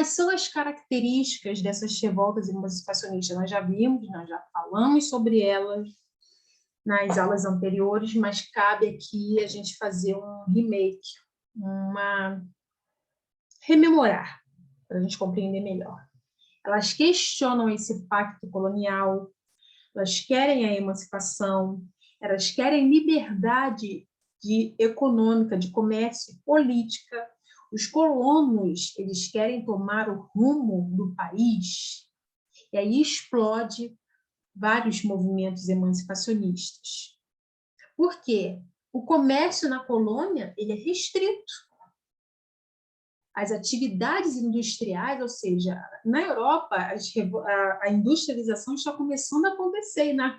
são as características dessas revoltas emancipacionistas? Nós já vimos, nós já falamos sobre elas nas aulas anteriores, mas cabe aqui a gente fazer um remake, rememorar, para a gente compreender melhor. Elas questionam esse pacto colonial, elas querem a emancipação, elas querem liberdade econômica, de comércio e política. Os colonos, eles querem tomar o rumo do país, e aí explode vários movimentos emancipacionistas. Por quê? O comércio na colônia ele é restrito. As atividades industriais, ou seja, na Europa, a industrialização está começando a acontecer, e na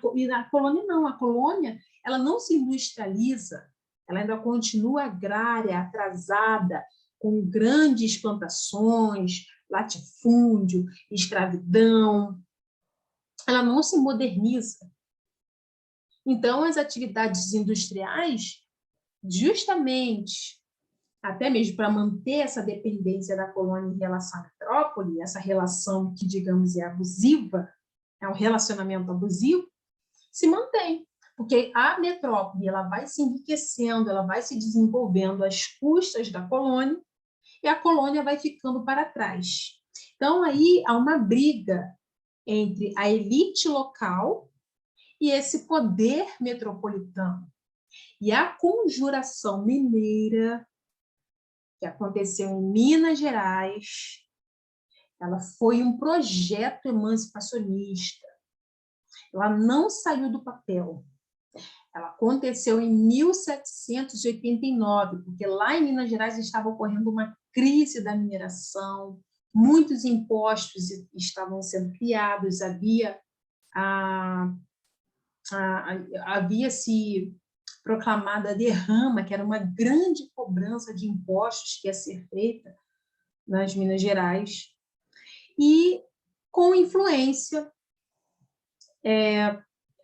colônia não. A colônia ela não se industrializa, ela ainda continua agrária, atrasada, com grandes plantações, latifúndio, escravidão. Ela não se moderniza. Então, as atividades industriais, justamente, até mesmo para manter essa dependência da colônia em relação à metrópole, essa relação que, digamos, é abusiva, é um relacionamento abusivo, se mantém. Porque a metrópole ela vai se enriquecendo, ela vai se desenvolvendo às custas da colônia, e a colônia vai ficando para trás. Então, aí há uma briga entre a elite local e esse poder metropolitano. E a conjuração mineira, que aconteceu em Minas Gerais, ela foi um projeto emancipacionista. Ela não saiu do papel. Ela aconteceu em 1789, porque lá em Minas Gerais estava ocorrendo uma crise da mineração, muitos impostos estavam sendo criados, havia-se proclamada a derrama, que era uma grande cobrança de impostos que ia ser feita nas Minas Gerais, e com influência,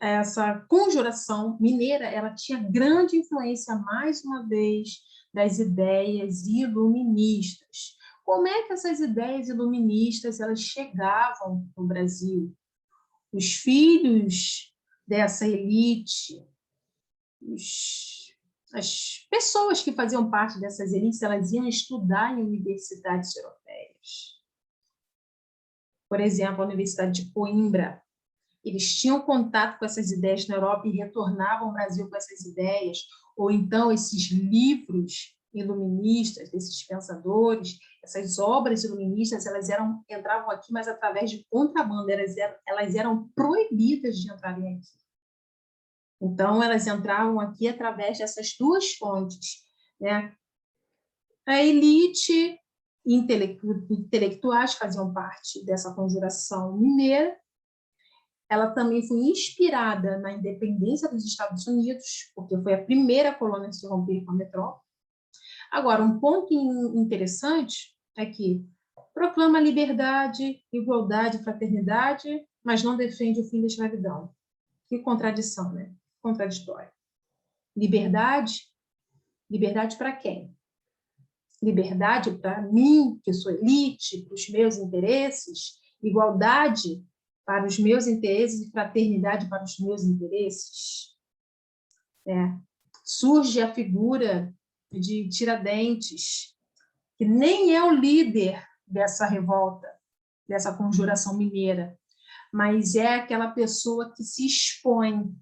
essa conjuração mineira, ela tinha grande influência, mais uma vez, das ideias iluministas. Como é que essas ideias iluministas elas chegavam no Brasil? Os filhos dessa elite, as pessoas que faziam parte dessas elites, elas iam estudar em universidades europeias. Por exemplo, a Universidade de Coimbra. Eles tinham contato com essas ideias na Europa e retornavam ao Brasil com essas ideias, ou então esses livros iluministas, desses pensadores, essas obras iluministas, elas entravam aqui, mas através de contrabando, elas eram proibidas de entrarem aqui. Então, elas entravam aqui através dessas duas fontes, né? A elite intelectuais faziam parte dessa conjuração mineira. Ela também foi inspirada na independência dos Estados Unidos, porque foi a primeira colônia a se romper com a metrópole. Agora, um ponto interessante é que proclama liberdade, igualdade, fraternidade, mas não defende o fim da escravidão. Que contradição, né? Contraditório. Liberdade? Liberdade para quem? Liberdade para mim, que sou elite, para os meus interesses? Igualdade para os meus interesses e fraternidade para os meus interesses? Surge a figura de Tiradentes, que nem é o líder dessa revolta, dessa conjuração mineira, mas é aquela pessoa que se expõe,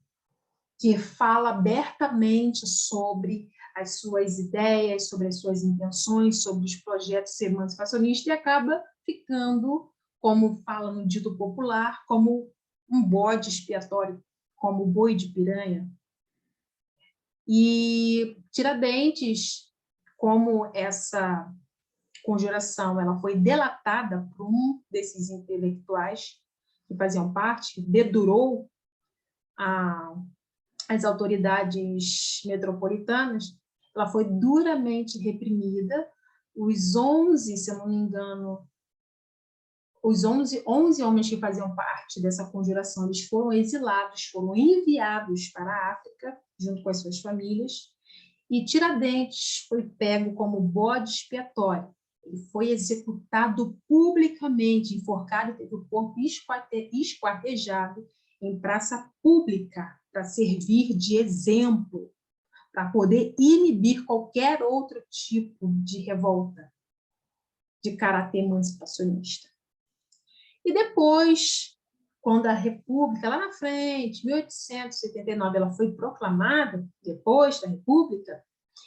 que fala abertamente sobre as suas ideias, sobre as suas intenções, sobre os projetos emancipacionistas, e acaba ficando, como fala no dito popular, como um bode expiatório, como boi de piranha. E Tiradentes, como essa conjuração ela foi delatada por um desses intelectuais que faziam parte, dedurou as autoridades metropolitanas, ela foi duramente reprimida. Os 11, se eu não me engano, os 11 homens que faziam parte dessa conjuração, eles foram exilados, foram enviados para a África, junto com as suas famílias, e Tiradentes foi pego como bode expiatório. Ele foi executado publicamente, enforcado, teve o corpo esquartejado em praça pública, para servir de exemplo, para poder inibir qualquer outro tipo de revolta de caráter emancipacionista. E depois quando a República, lá na frente, 1879, ela foi proclamada, depois da República,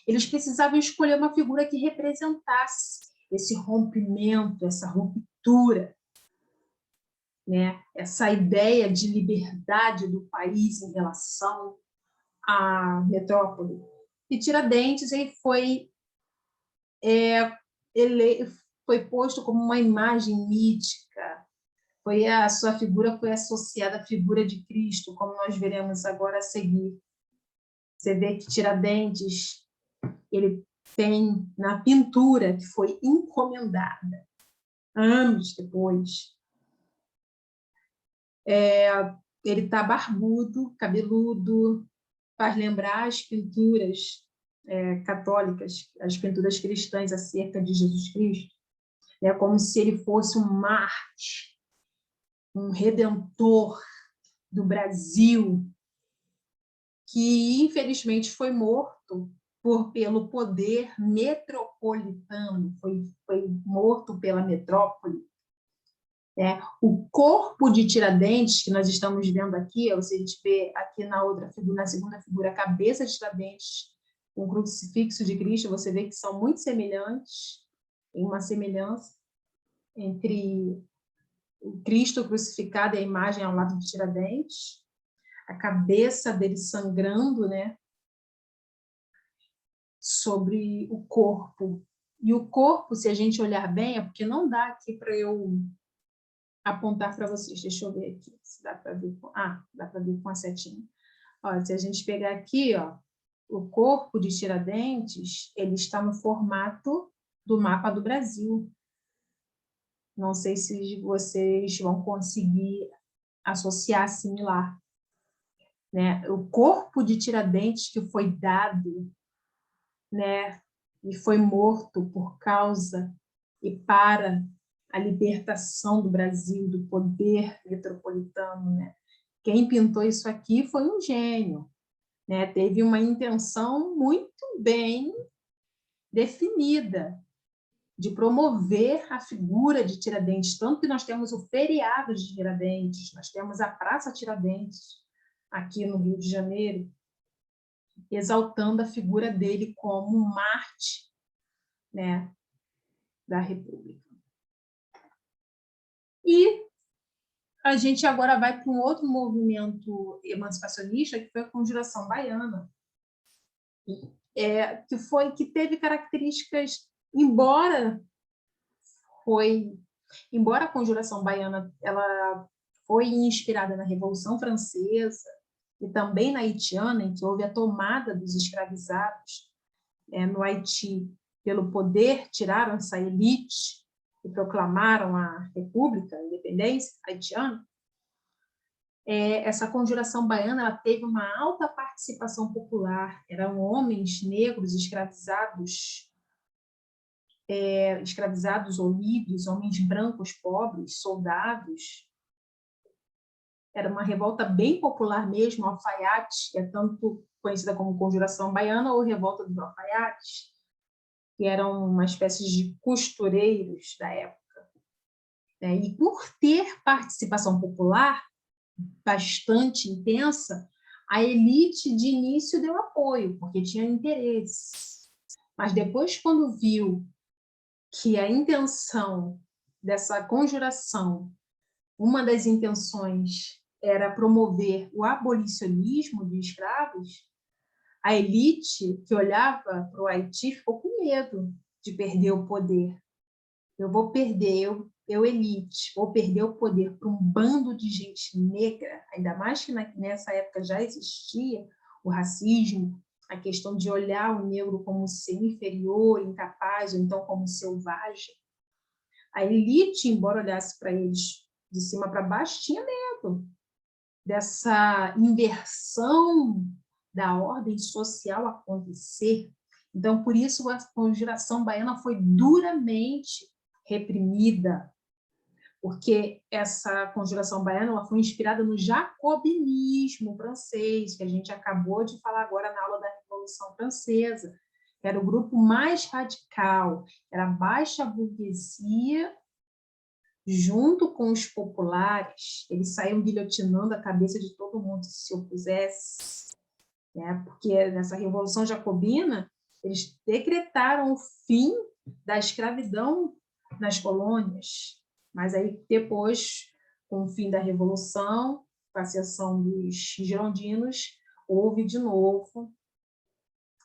eles precisavam escolher uma figura que representasse esse rompimento, essa ruptura, né? Essa ideia de liberdade do país em relação à metrópole. E Tiradentes ele foi foi posto como uma imagem mítica, a sua figura foi associada à figura de Cristo, como nós veremos agora a seguir. Você vê que Tiradentes ele tem na pintura que foi encomendada anos depois. Ele está barbudo, cabeludo, faz lembrar as pinturas católicas, as pinturas cristãs acerca de Jesus Cristo, como se ele fosse um Marte, um redentor do Brasil, que infelizmente foi morto pelo poder metropolitano, foi morto pela metrópole. O corpo de Tiradentes, que nós estamos vendo aqui, se a gente vê aqui na outra figura, na segunda figura, a cabeça de Tiradentes, um crucifixo de Cristo, você vê que são muito semelhantes, tem uma semelhança entre o Cristo crucificado e a imagem ao lado de Tiradentes, a cabeça dele sangrando, né, sobre o corpo. E o corpo, se a gente olhar bem, porque não dá aqui para eu apontar para vocês. Deixa eu ver aqui se dá para ver. Dá para ver com a setinha. Se a gente pegar aqui, o corpo de Tiradentes, ele está no formato do mapa do Brasil. Não sei se vocês vão conseguir associar similar. Né? O corpo de Tiradentes que foi dado, né, e foi morto por causa e para a libertação do Brasil, do poder metropolitano. Né? Quem pintou isso aqui foi um gênio. Né? Teve uma intenção muito bem definida de promover a figura de Tiradentes, tanto que nós temos o feriado de Tiradentes, nós temos a Praça Tiradentes, aqui no Rio de Janeiro, exaltando a figura dele como um Marte, né, da República. E a gente agora vai para um outro movimento emancipacionista, que foi a Conjuração Baiana, que teve características, embora a Conjuração Baiana ela foi inspirada na Revolução Francesa e também na haitiana, em que houve a tomada dos escravizados no Haiti pelo poder, tiraram essa elite e proclamaram a República, a independência haitiana. Essa Conjuração Baiana ela teve uma alta participação popular, eram homens negros escravizados ou livres, homens brancos pobres, soldados. Era uma revolta bem popular mesmo, alfaiate, que é tanto conhecida como Conjuração Baiana ou Revolta dos Alfaiates, que eram uma espécie de costureiros da época. E por ter participação popular bastante intensa, a elite de início deu apoio, porque tinha interesse. Mas depois, quando viu que a intenção dessa conjuração, uma das intenções era promover o abolicionismo de escravos, a elite que olhava para o Haiti ficou com medo de perder o poder. Eu vou perder, elite, vou perder o poder para um bando de gente negra, ainda mais que nessa época já existia o racismo, a questão de olhar o negro como ser inferior, incapaz, ou então como selvagem. A elite, embora olhasse para eles de cima para baixo, tinha medo dessa inversão da ordem social acontecer. Então, por isso, a Conjuração Baiana foi duramente reprimida, porque essa Conjuração Baiana ela foi inspirada no jacobinismo francês, que a gente acabou de falar agora na aula da Revolução Francesa, que era o grupo mais radical, era a baixa burguesia junto com os populares, eles saíam guilhotinando a cabeça de todo mundo que se opusesse, né? Porque nessa Revolução Jacobina, eles decretaram o fim da escravidão nas colônias, mas aí depois, com o fim da Revolução, com a ascensão dos girondinos, houve de novo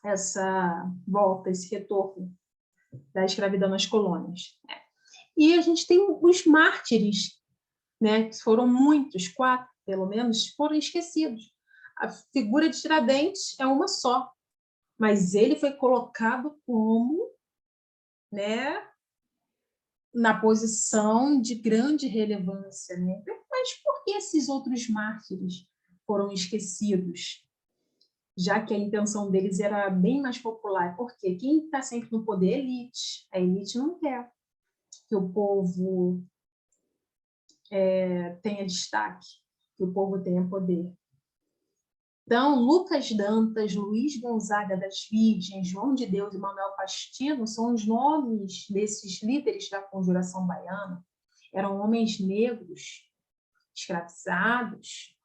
essa volta, esse retorno da escravidão nas colônias. E a gente tem os mártires, né, que foram muitos, 4, pelo menos, foram esquecidos. A figura de Tiradentes é uma só, mas ele foi colocado como, né, na posição de grande relevância, né? Mas por que esses outros mártires foram esquecidos? Já que a intenção deles era bem mais popular. Porque quem está sempre no poder é a elite. A elite não quer que o povo tenha destaque, que o povo tenha poder. Então, Lucas Dantas, Luiz Gonzaga das Virgens, João de Deus e Manuel Faustino são os nomes desses líderes da Conjuração Baiana. Eram homens negros, escravizados,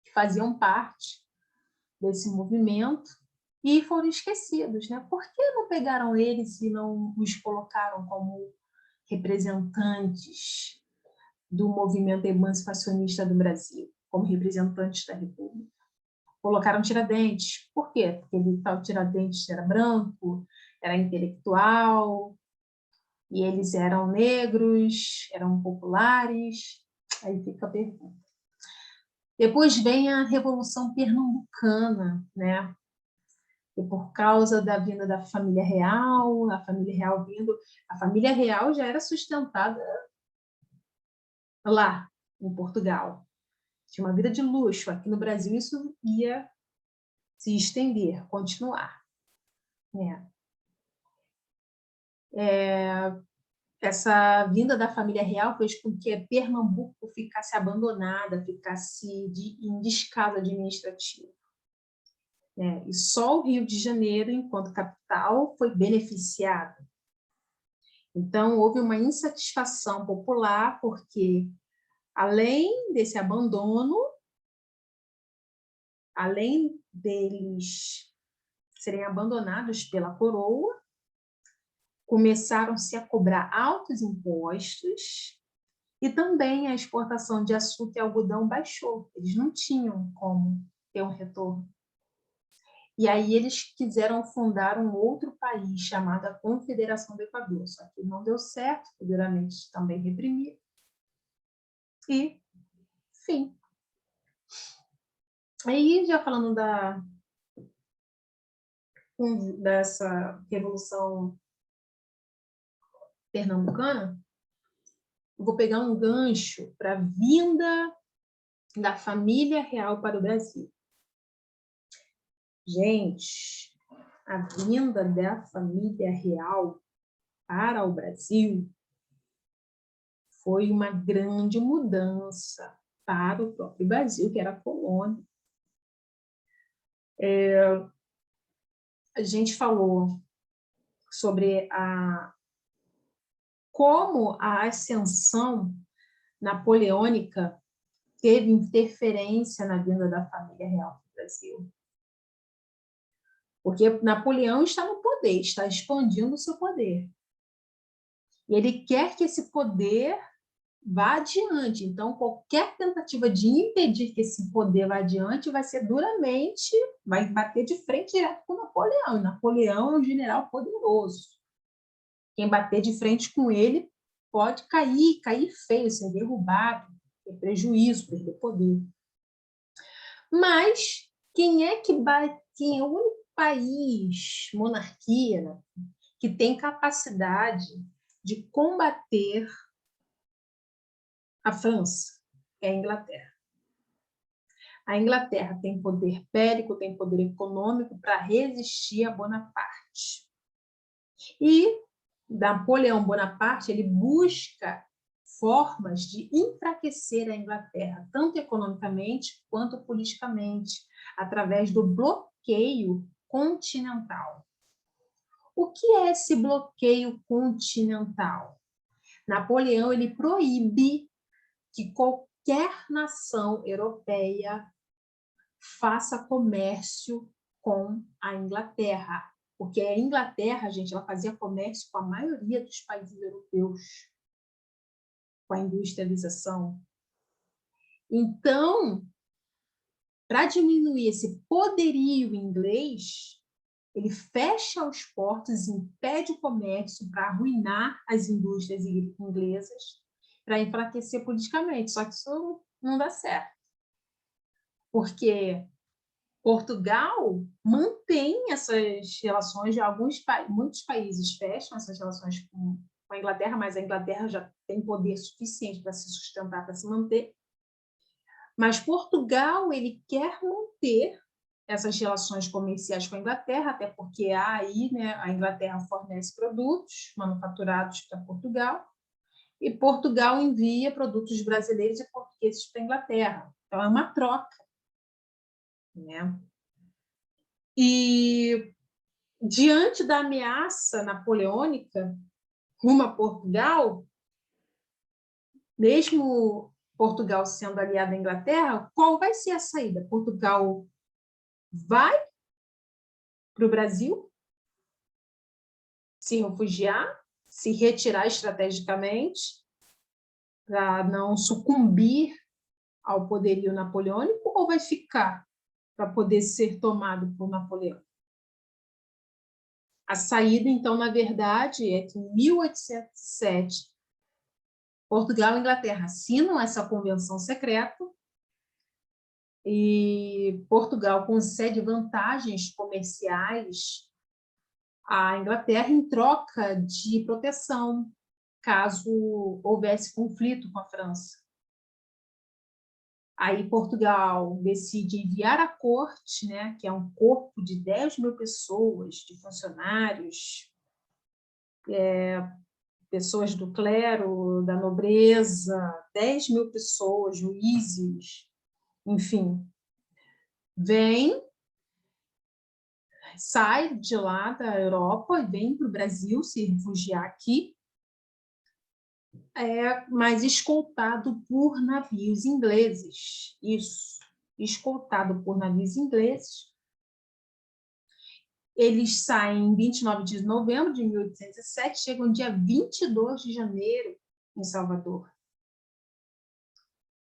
que faziam parte desse movimento e foram esquecidos, né? Por que não pegaram eles e não os colocaram como representantes do movimento emancipacionista do Brasil, como representantes da República? Colocaram Tiradentes. Por quê? Porque ele, tal Tiradentes era branco, era intelectual, e eles eram negros, eram populares. Aí fica a pergunta. Depois vem a Revolução Pernambucana, né? E por causa da vinda da família real, a família real já era sustentada lá, em Portugal. Tinha uma vida de luxo. Aqui no Brasil isso ia se estender, continuar, né? Essa vinda da família real fez com que Pernambuco ficasse abandonada, ficasse em descaso administrativo. E só o Rio de Janeiro, enquanto capital, foi beneficiado. Então, houve uma insatisfação popular, porque, além desse abandono, além deles serem abandonados pela coroa, começaram-se a cobrar altos impostos e também a exportação de açúcar e algodão baixou. Eles não tinham como ter um retorno. E aí eles quiseram fundar um outro país chamado a Confederação do Equador, só que não deu certo, futuramente também reprimido. E, enfim. Aí, já falando dessa Revolução Pernambucana, eu vou pegar um gancho para a vinda da família real para o Brasil. Gente, a vinda da família real para o Brasil foi uma grande mudança para o próprio Brasil, que era colônia. A gente falou sobre como a ascensão napoleônica teve interferência na vinda da família real para o Brasil. Porque Napoleão está no poder, está expandindo o seu poder. E ele quer que esse poder vá adiante. Então, qualquer tentativa de impedir que esse poder vá adiante vai ser duramente, vai bater de frente direto com Napoleão. E Napoleão é um general poderoso. Quem bater de frente com ele pode cair feio, ser derrubado, ter prejuízo, perder poder. Mas quem é o único país, monarquia, né, que tem capacidade de combater a França? É a Inglaterra. A Inglaterra tem poder bélico, tem poder econômico para resistir a Bonaparte. E Napoleão Bonaparte, ele busca formas de enfraquecer a Inglaterra, tanto economicamente quanto politicamente, através do bloqueio continental. O que é esse bloqueio continental? Napoleão ele proíbe que qualquer nação europeia faça comércio com a Inglaterra, porque a Inglaterra, gente, ela fazia comércio com a maioria dos países europeus, com a industrialização. Então, para diminuir esse poderio inglês, ele fecha os portos, impede o comércio para arruinar as indústrias inglesas, para enfraquecer politicamente. Só que isso não dá certo, porque Portugal mantém essas relações de muitos países fecham essas relações com a Inglaterra, mas a Inglaterra já tem poder suficiente para se sustentar, para se manter. Mas Portugal ele quer manter essas relações comerciais com a Inglaterra, até porque aí, né, a Inglaterra fornece produtos manufaturados para Portugal e Portugal envia produtos brasileiros e portugueses para a Inglaterra. Então, é uma troca, né? E, diante da ameaça napoleônica rumo a Portugal, mesmo Portugal sendo aliada à Inglaterra, qual vai ser a saída? Portugal vai para o Brasil se refugiar, se retirar estrategicamente para não sucumbir ao poderio napoleônico, ou vai ficar para poder ser tomado por Napoleão? A saída, então, na verdade, é que em 1807, Portugal e Inglaterra assinam essa convenção secreta e Portugal concede vantagens comerciais à Inglaterra em troca de proteção, caso houvesse conflito com a França. Aí Portugal decide enviar à corte, né, que é um corpo de 10.000 pessoas, de funcionários, pessoas do clero, da nobreza, 10.000 pessoas, juízes, enfim, sai de lá da Europa e vem para o Brasil se refugiar aqui, mas escoltado por navios ingleses. Isso, escoltado por navios ingleses. Eles saem em 29 de novembro de 1807, chegam dia 22 de janeiro em Salvador.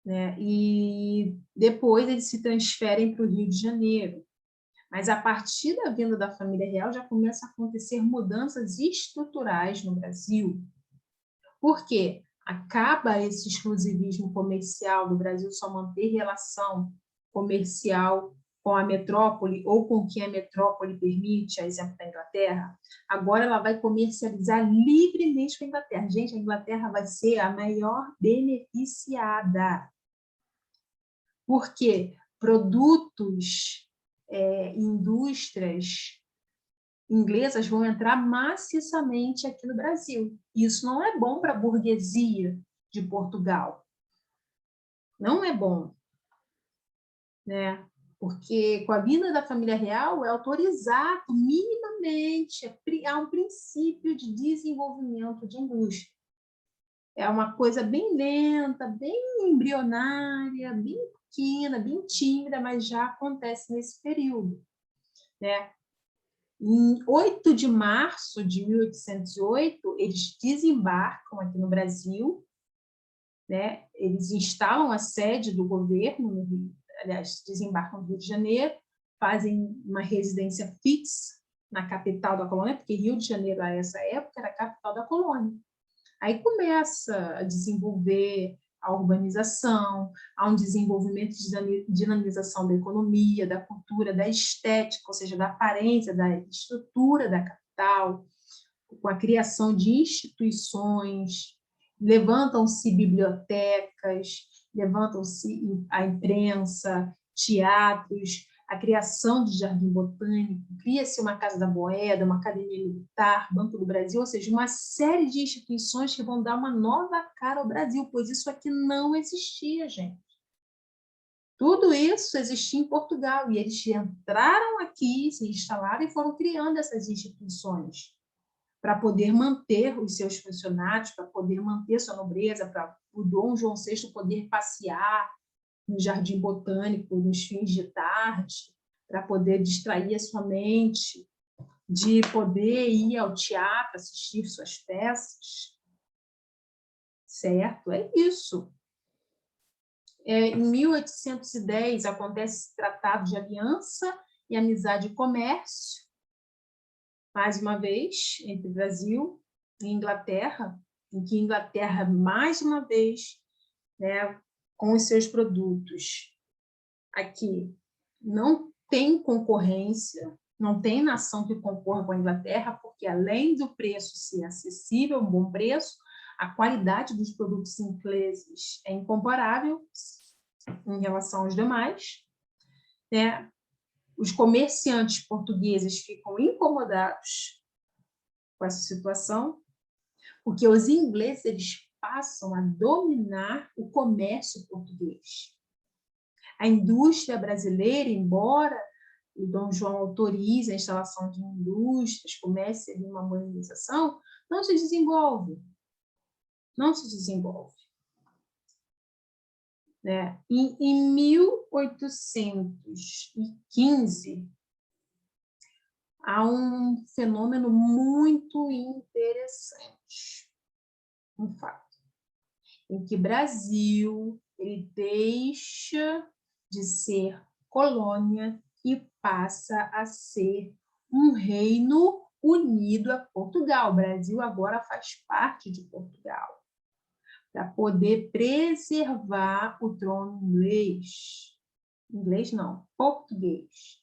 Né? E depois eles se transferem para o Rio de Janeiro. Mas a partir da vinda da família real já começa a acontecer mudanças estruturais no Brasil. Por quê? Acaba esse exclusivismo comercial do Brasil só manter relação comercial com a metrópole ou com quem a metrópole permite, a exemplo da Inglaterra. Agora ela vai comercializar livremente com a Inglaterra. Gente, a Inglaterra vai ser a maior beneficiada. Por quê? Produtos, indústrias inglesas vão entrar maciçamente aqui no Brasil. Isso não é bom para a burguesia de Portugal. Não é bom, né? Porque com a vinda da família real é autorizado minimamente, há um princípio de desenvolvimento de indústria. É uma coisa bem lenta, bem embrionária, bem pequena, bem tímida, mas já acontece nesse período, né? Em 8 de março de 1808, eles desembarcam aqui no Brasil, né? Eles instalam a sede do governo no Rio, aliás, desembarcam no Rio de Janeiro, fazem uma residência fixa na capital da colônia, porque Rio de Janeiro, a essa época, era a capital da colônia. Aí começa a desenvolver a urbanização, há um desenvolvimento de dinamização da economia, da cultura, da estética, ou seja, da aparência, da estrutura da capital, com a criação de instituições, levantam-se bibliotecas, levantam-se a imprensa, teatros, a criação de jardim botânico, cria-se uma Casa da Moeda, uma Academia Militar, Banco do Brasil, ou seja, uma série de instituições que vão dar uma nova cara ao Brasil, pois isso aqui não existia, gente. Tudo isso existia em Portugal, e eles entraram aqui, se instalaram e foram criando essas instituições. para poder manter os seus funcionários, para poder manter sua nobreza, para o Dom João VI poder passear no Jardim Botânico nos fins de tarde, para poder distrair a sua mente, de poder ir ao teatro, assistir suas peças. Certo? É isso. Em 1810, acontece o Tratado de Aliança e Amizade e Comércio, mais uma vez, entre Brasil e Inglaterra, em que Inglaterra, mais uma vez, né, com os seus produtos aqui, não tem concorrência, não tem nação que concorra com a Inglaterra, porque além do preço ser acessível, um bom preço, a qualidade dos produtos ingleses é incomparável em relação aos demais, né? Os comerciantes portugueses ficam incomodados com essa situação, porque os ingleses eles passam a dominar o comércio português. A indústria brasileira, embora o Dom João autorize a instalação de indústrias, comece ali uma modernização, não se desenvolve. Não se desenvolve. Né? Em 1815, há um fenômeno muito interessante, um fato, em que o Brasil ele deixa de ser colônia e passa a ser um reino unido a Portugal. O Brasil agora faz parte de Portugal, para poder preservar o trono inglês. Inglês não, português.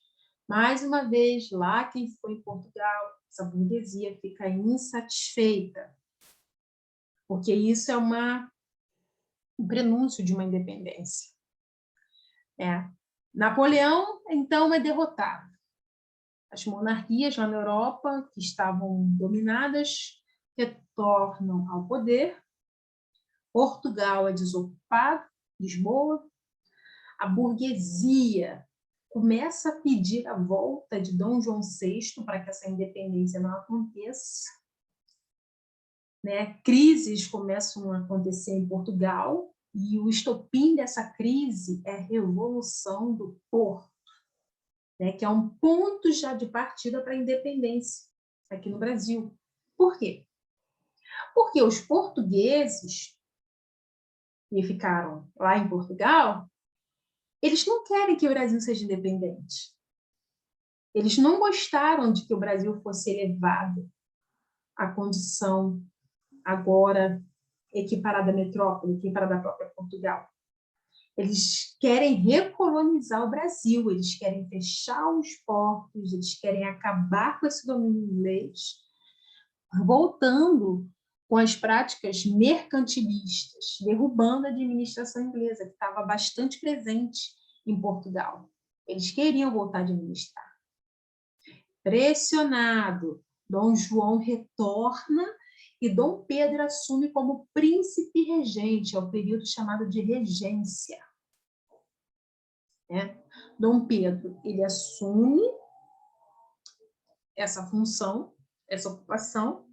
Mais uma vez, lá quem foi em Portugal, essa burguesia fica insatisfeita, porque isso é um prenúncio de uma independência. Napoleão, então, é derrotado. As monarquias lá na Europa, que estavam dominadas, retornam ao poder. Portugal é desocupado, Lisboa. A burguesia começa a pedir a volta de Dom João VI para que essa independência não aconteça. Né? Crises começam a acontecer em Portugal e o estopim dessa crise é a Revolução do Porto, né? Que é um ponto já de partida para a independência aqui no Brasil. Por quê? Porque os portugueses que ficaram lá em Portugal, eles não querem que o Brasil seja independente. Eles não gostaram de que o Brasil fosse elevado à condição agora equiparada à metrópole, equiparada à própria Portugal. Eles querem recolonizar o Brasil, eles querem fechar os portos, eles querem acabar com esse domínio inglês, voltando com as práticas mercantilistas, derrubando a administração inglesa, que estava bastante presente em Portugal. Eles queriam voltar a administrar. Pressionado, Dom João retorna e Dom Pedro assume como príncipe regente, é o período chamado de regência. Dom Pedro, ele assume essa função, essa ocupação.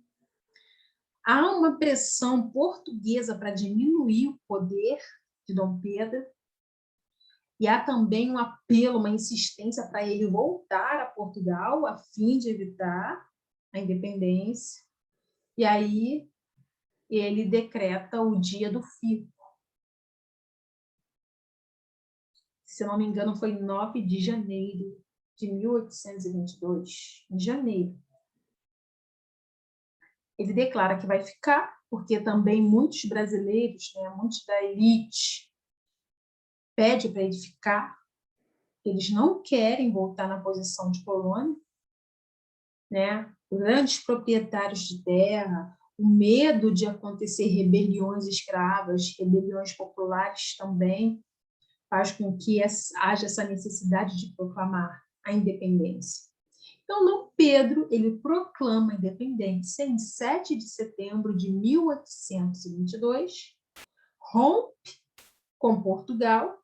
Há uma pressão portuguesa para diminuir o poder de Dom Pedro, e há também um apelo, uma insistência para ele voltar a Portugal a fim de evitar a independência. E aí ele decreta o dia do fico. Se não me engano, foi 9 de janeiro de 1822, em janeiro. Ele declara que vai ficar, porque também muitos brasileiros, né, muitos da elite, pedem para ele ficar. Eles não querem voltar na posição de colônia, né? Grandes proprietários de terra, o medo de acontecer rebeliões escravas, rebeliões populares também, faz com que haja essa necessidade de proclamar a independência. Então, Dom Pedro, ele proclama a independência em 7 de setembro de 1822, rompe com Portugal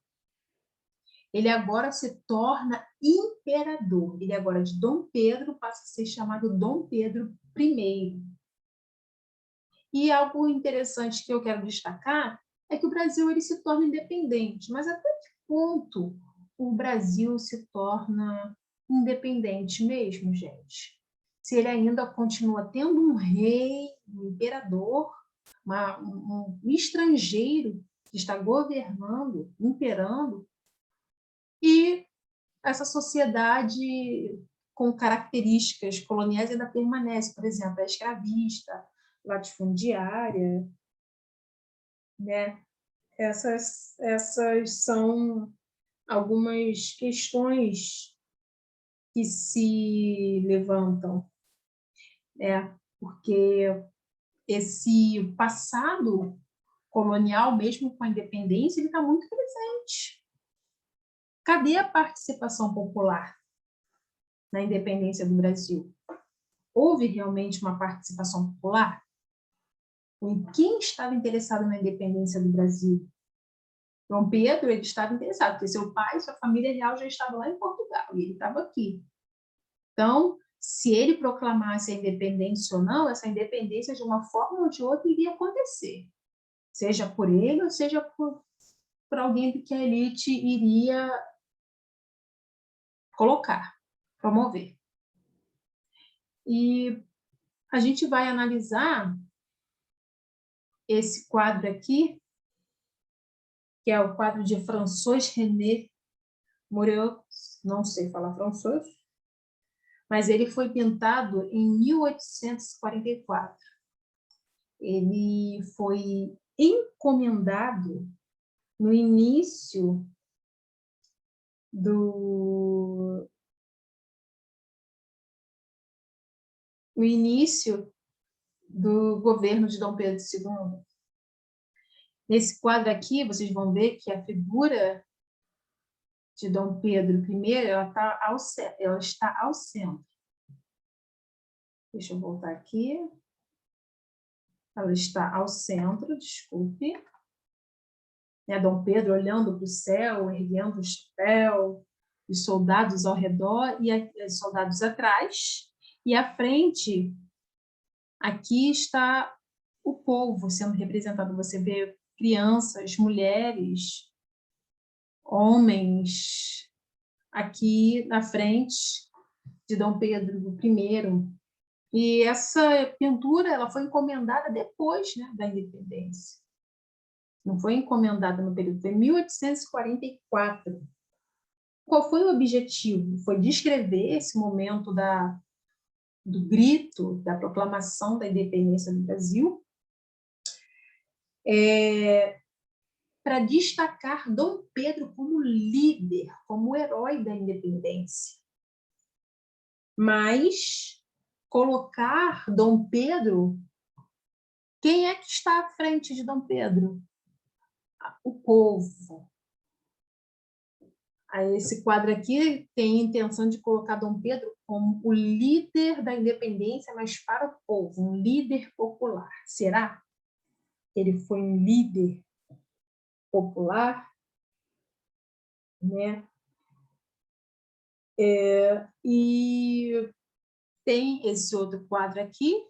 ele agora se torna imperador. Ele agora, de Dom Pedro, passa a ser chamado Dom Pedro I. E algo interessante que eu quero destacar é que o Brasil ele se torna independente. Mas até que ponto o Brasil se torna independente mesmo, gente? Se ele ainda continua tendo um rei, um imperador, um estrangeiro que está governando, imperando, e essa sociedade com características coloniais ainda permanece, por exemplo, a escravista, latifundiária, né? Essas são algumas questões que se levantam, né? Porque esse passado colonial, mesmo com a independência, ele está muito presente. Cadê a participação popular na independência do Brasil? Houve realmente uma participação popular? Quem estava interessado na independência do Brasil? Dom Pedro, ele estava interessado, porque seu pai, sua família real já estava lá em Portugal, e ele estava aqui. Então, se ele proclamasse a independência ou não, essa independência, de uma forma ou de outra, iria acontecer. Seja por ele, ou seja por alguém que a elite iria colocar, promover. E a gente vai analisar esse quadro aqui, que é o quadro de François-René Moreau, não sei falar francês, mas ele foi pintado em 1844. Ele foi encomendado no início do governo de Dom Pedro II. Nesse quadro aqui, vocês vão ver que a figura de Dom Pedro I, ela está ao centro. Deixa eu voltar aqui. Ela está ao centro, desculpe. Dom Pedro olhando para o céu, erguendo o chapéu, os soldados ao redor e os soldados atrás. E à frente, aqui está o povo sendo representado. Você vê crianças, mulheres, homens, aqui na frente de Dom Pedro I. E essa pintura ela foi encomendada depois, né, da independência. Não foi encomendada no período, foi 1844. Qual foi o objetivo? Foi descrever esse momento do grito, da proclamação da independência do Brasil, para destacar Dom Pedro como líder, como herói da independência. Mas colocar Dom Pedro, quem é que está à frente de Dom Pedro? O povo. Aí esse quadro aqui tem a intenção de colocar Dom Pedro como o líder da independência, mas para o povo, um líder popular. Será que ele foi um líder popular? Né? E tem esse outro quadro aqui,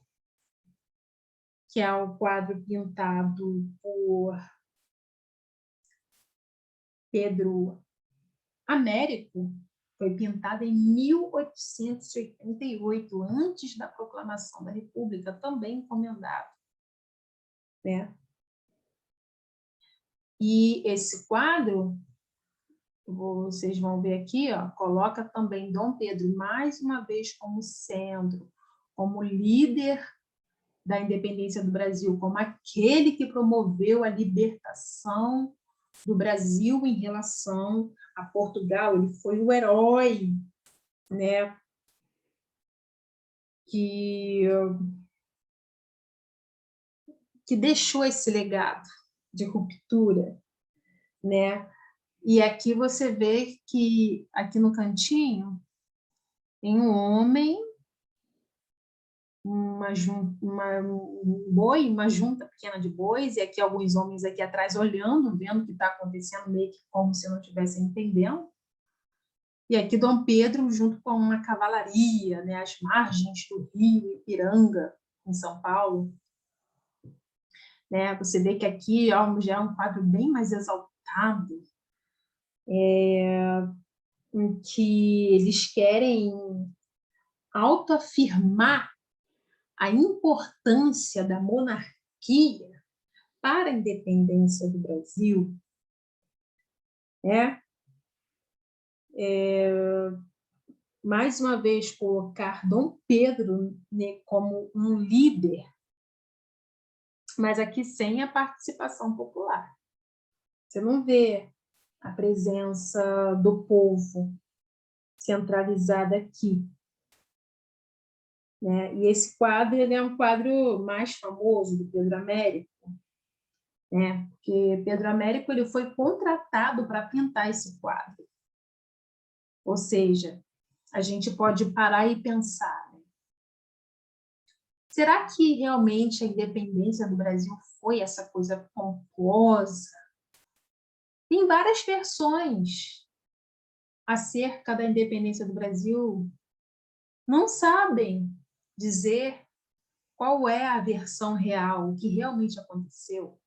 que é o quadro pintado por Pedro Américo, foi pintado em 1888, antes da proclamação da República, também encomendado. Né? E esse quadro, vocês vão ver aqui, ó, coloca também Dom Pedro, mais uma vez, como centro, como líder da independência do Brasil, como aquele que promoveu a libertação do Brasil em relação a Portugal. Ele foi o herói, né, que deixou esse legado de ruptura, né? E aqui você vê que, aqui no cantinho, tem um homem, uma um boi, uma junta pequena de bois, e aqui alguns homens aqui atrás olhando, vendo o que está acontecendo, meio que como se não estivessem entendendo. E aqui Dom Pedro, junto com uma cavalaria, né, às margens do rio Ipiranga, em São Paulo. Né? Você vê que aqui ó, já é um quadro bem mais exaltado, em que eles querem autoafirmar a importância da monarquia para a independência do Brasil, né? Mais uma vez, colocar Dom Pedro, né, como um líder, mas aqui sem a participação popular. Você não vê a presença do povo centralizada aqui. Né? E esse quadro ele é um quadro mais famoso do Pedro Américo, né? Porque Pedro Américo ele foi contratado para pintar esse quadro. Ou seja, a gente pode parar e pensar, né? Será que realmente a independência do Brasil foi essa coisa pomposa? Tem várias versões acerca da independência do Brasil. Não sabem dizer qual é a versão real, o que realmente aconteceu.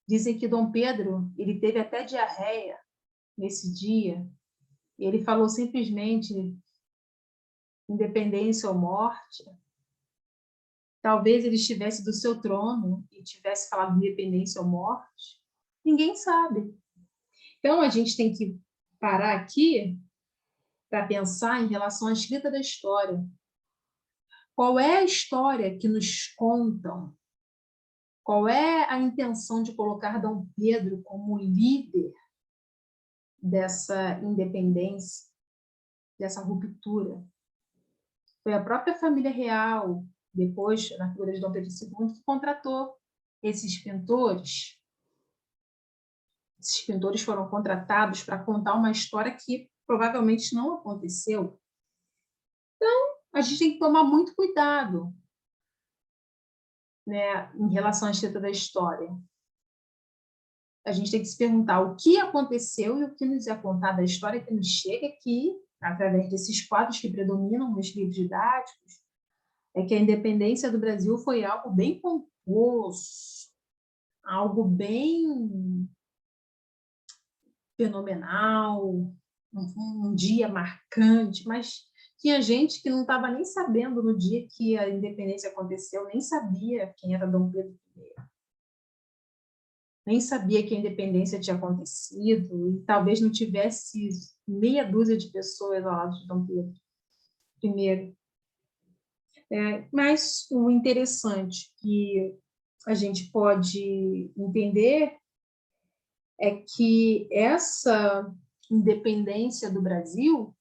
Dizem que Dom Pedro ele teve até diarreia nesse dia. Ele falou simplesmente independência ou morte. Talvez ele estivesse do seu trono e tivesse falado independência ou morte. Ninguém sabe. Então, a gente tem que parar aqui para pensar em relação à escrita da história. Qual é a história que nos contam? Qual é a intenção de colocar Dom Pedro como líder dessa independência, dessa ruptura? Foi a própria família real, depois, na figura de Dom Pedro II, que contratou esses pintores. Esses pintores foram contratados para contar uma história que provavelmente não aconteceu. Então, a gente tem que tomar muito cuidado, né, em relação à escrita da história. A gente tem que se perguntar o que aconteceu e o que nos é contado da história que nos chega aqui, através desses quadros que predominam nos livros didáticos, é que a independência do Brasil foi algo bem composto, algo bem fenomenal, um dia marcante, mas tinha gente que não estava nem sabendo no dia que a independência aconteceu, nem sabia quem era Dom Pedro I, nem sabia que a independência tinha acontecido, e talvez não tivesse meia dúzia de pessoas ao lado de Dom Pedro I. Mas o interessante que a gente pode entender é que essa independência do Brasil,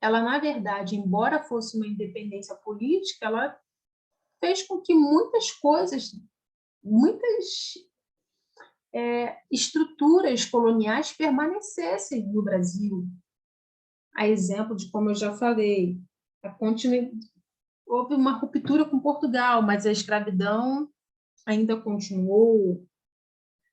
ela, na verdade, embora fosse uma independência política, ela fez com que muitas coisas, muitas estruturas coloniais permanecessem no Brasil. A exemplo de, como eu já falei, houve uma ruptura com Portugal, mas a escravidão ainda continuou,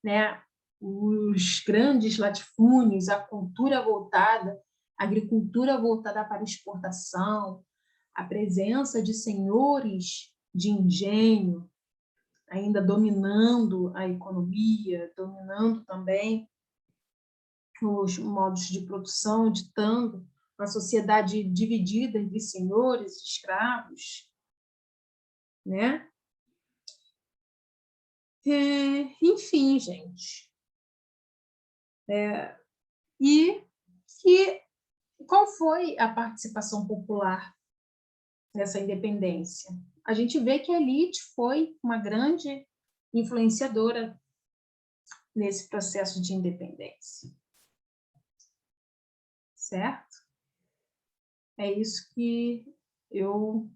né? Os grandes latifúndios, a cultura voltada, a agricultura voltada para exportação, a presença de senhores de engenho, ainda dominando a economia, dominando também os modos de produção, ditando uma sociedade dividida entre senhores e escravos, né? Enfim, gente. E qual foi a participação popular nessa independência? A gente vê que a elite foi uma grande influenciadora nesse processo de independência. Certo? É isso que eu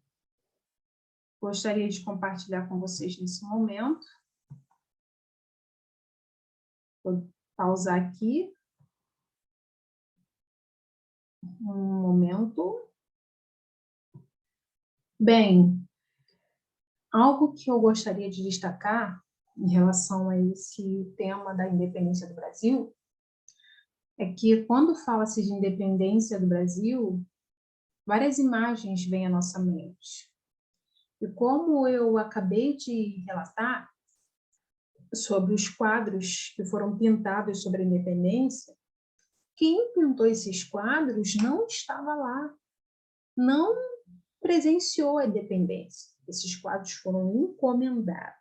gostaria de compartilhar com vocês nesse momento. Vou pausar aqui um momento. Bem, Algo que eu gostaria de destacar em relação a esse tema da independência do Brasil é que, quando fala-se de independência do Brasil, várias imagens vêm à nossa mente. E como eu acabei de relatar sobre os quadros que foram pintados sobre a independência, quem pintou esses quadros não estava lá, não presenciou a independência. Esses quadros foram encomendados.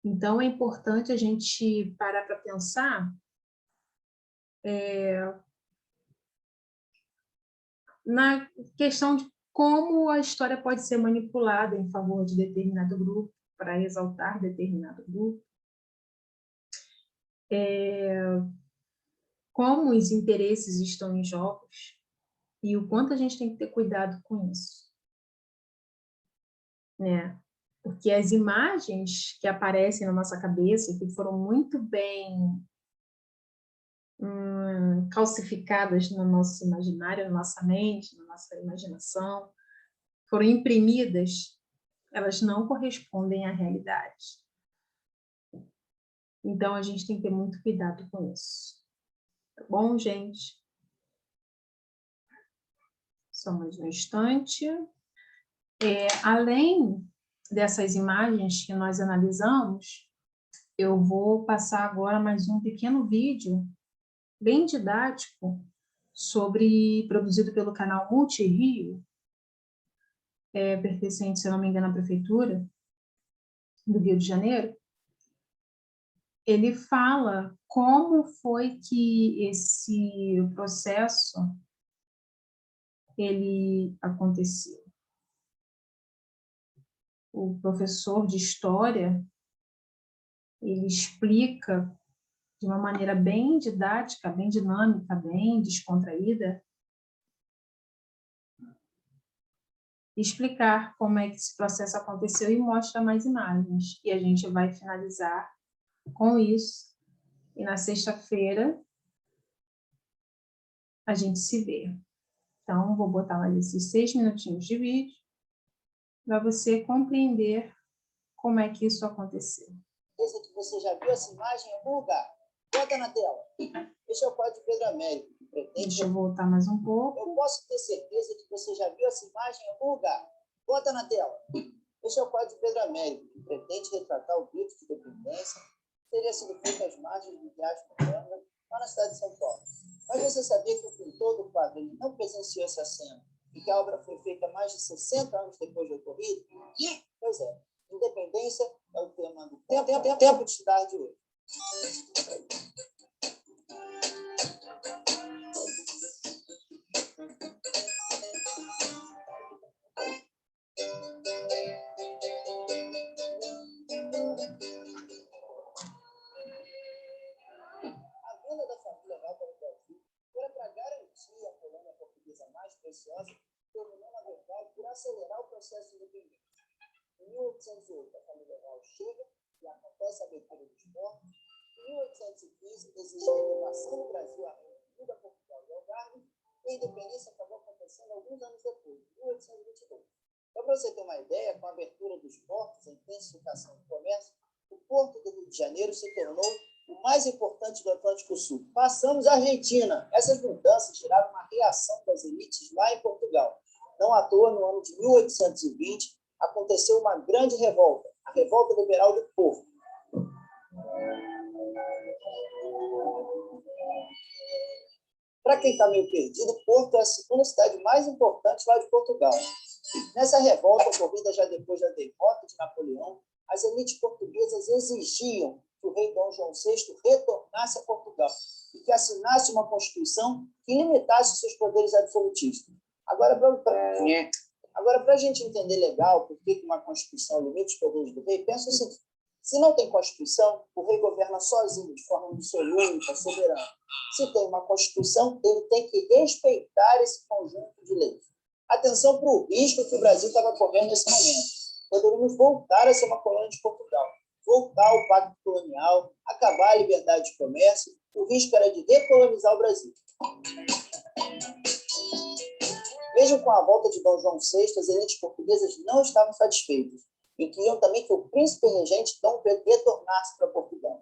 Então, é importante a gente parar para pensar na questão de como a história pode ser manipulada em favor de determinado grupo, para exaltar determinado grupo. Como os interesses estão em jogos e o quanto a gente tem que ter cuidado com isso, né? Porque as imagens que aparecem na nossa cabeça, que foram muito bem calcificadas no nosso imaginário, na nossa mente, na nossa imaginação, foram imprimidas, elas não correspondem à realidade. Então, a gente tem que ter muito cuidado com isso. Tá bom, gente? Só mais um instante. Além dessas imagens que nós analisamos, eu vou passar agora mais um pequeno vídeo bem didático produzido pelo canal Multirio, pertencente, se eu não me engano, à Prefeitura do Rio de Janeiro. Ele fala como foi que esse processo ele aconteceu. O professor de História, ele explica de uma maneira bem didática, bem dinâmica, bem descontraída, explicar como é que esse processo aconteceu e mostra mais imagens. E a gente vai finalizar com isso. E na sexta-feira a gente se vê. Então, vou botar mais esses 6 minutinhos de vídeo para você compreender como é que isso aconteceu. Que você já viu essa imagem em algum lugar? Bota na tela. Esse é o Código Pedro Américo. Deixa eu voltar mais um pouco. Eu posso ter certeza que você já viu essa imagem em algum lugar. Bota na tela. Esse é o Código Pedro Américo, que pretende retratar o grito de independência que teria sido feito às margens do Riacho do Ganga, lá na cidade de São Paulo. Mas você sabia que o pintor do quadro ele não presenciou essa cena e que a obra foi feita mais de 60 anos depois do ocorrido? Pois é. Independência é o tema do tempo de estudar de hoje. A venda da família real para o Brasil era para garantir a colônia portuguesa mais preciosa, terminou, na verdade, por acelerar o processo de independência. Em 1808, a família real chega e acontece a abertura dos portos. Em 1815, existe a elevação do Brasil à República Portugal e Algarve, e a independência acabou acontecendo alguns anos depois, em 1822. Então, para você ter uma ideia, com a abertura dos portos, a intensificação do comércio, o Porto do Rio de Janeiro se tornou o mais importante do Atlântico Sul. Passamos a Argentina. Essas mudanças geraram uma reação das elites lá em Portugal. Não à toa, no ano de 1820, aconteceu uma grande revolta, a Revolta Liberal do Povo. Para quem está meio perdido, Porto é a segunda cidade mais importante lá de Portugal. Nessa revolta, ocorrida já depois da derrota de Napoleão, as elites portuguesas exigiam que o rei Dom João VI retornasse a Portugal e que assinasse uma Constituição que limitasse seus poderes absolutistas. Agora, para a gente entender legal por que uma Constituição limita os poderes do rei, pensa o seguinte: se não tem Constituição, o rei governa sozinho, de forma absoluta, soberana. Se tem uma Constituição, ele tem que respeitar esse conjunto de leis. Atenção para o risco que o Brasil estava correndo nesse momento. Poderíamos voltar a ser uma colônia de Portugal, voltar ao pacto colonial, acabar a liberdade de comércio. O risco era de recolonizar o Brasil. Mesmo com a volta de Dom João VI, as elites portuguesas não estavam satisfeitas e queriam também que o príncipe regente Dom Pedro retornasse para Portugal.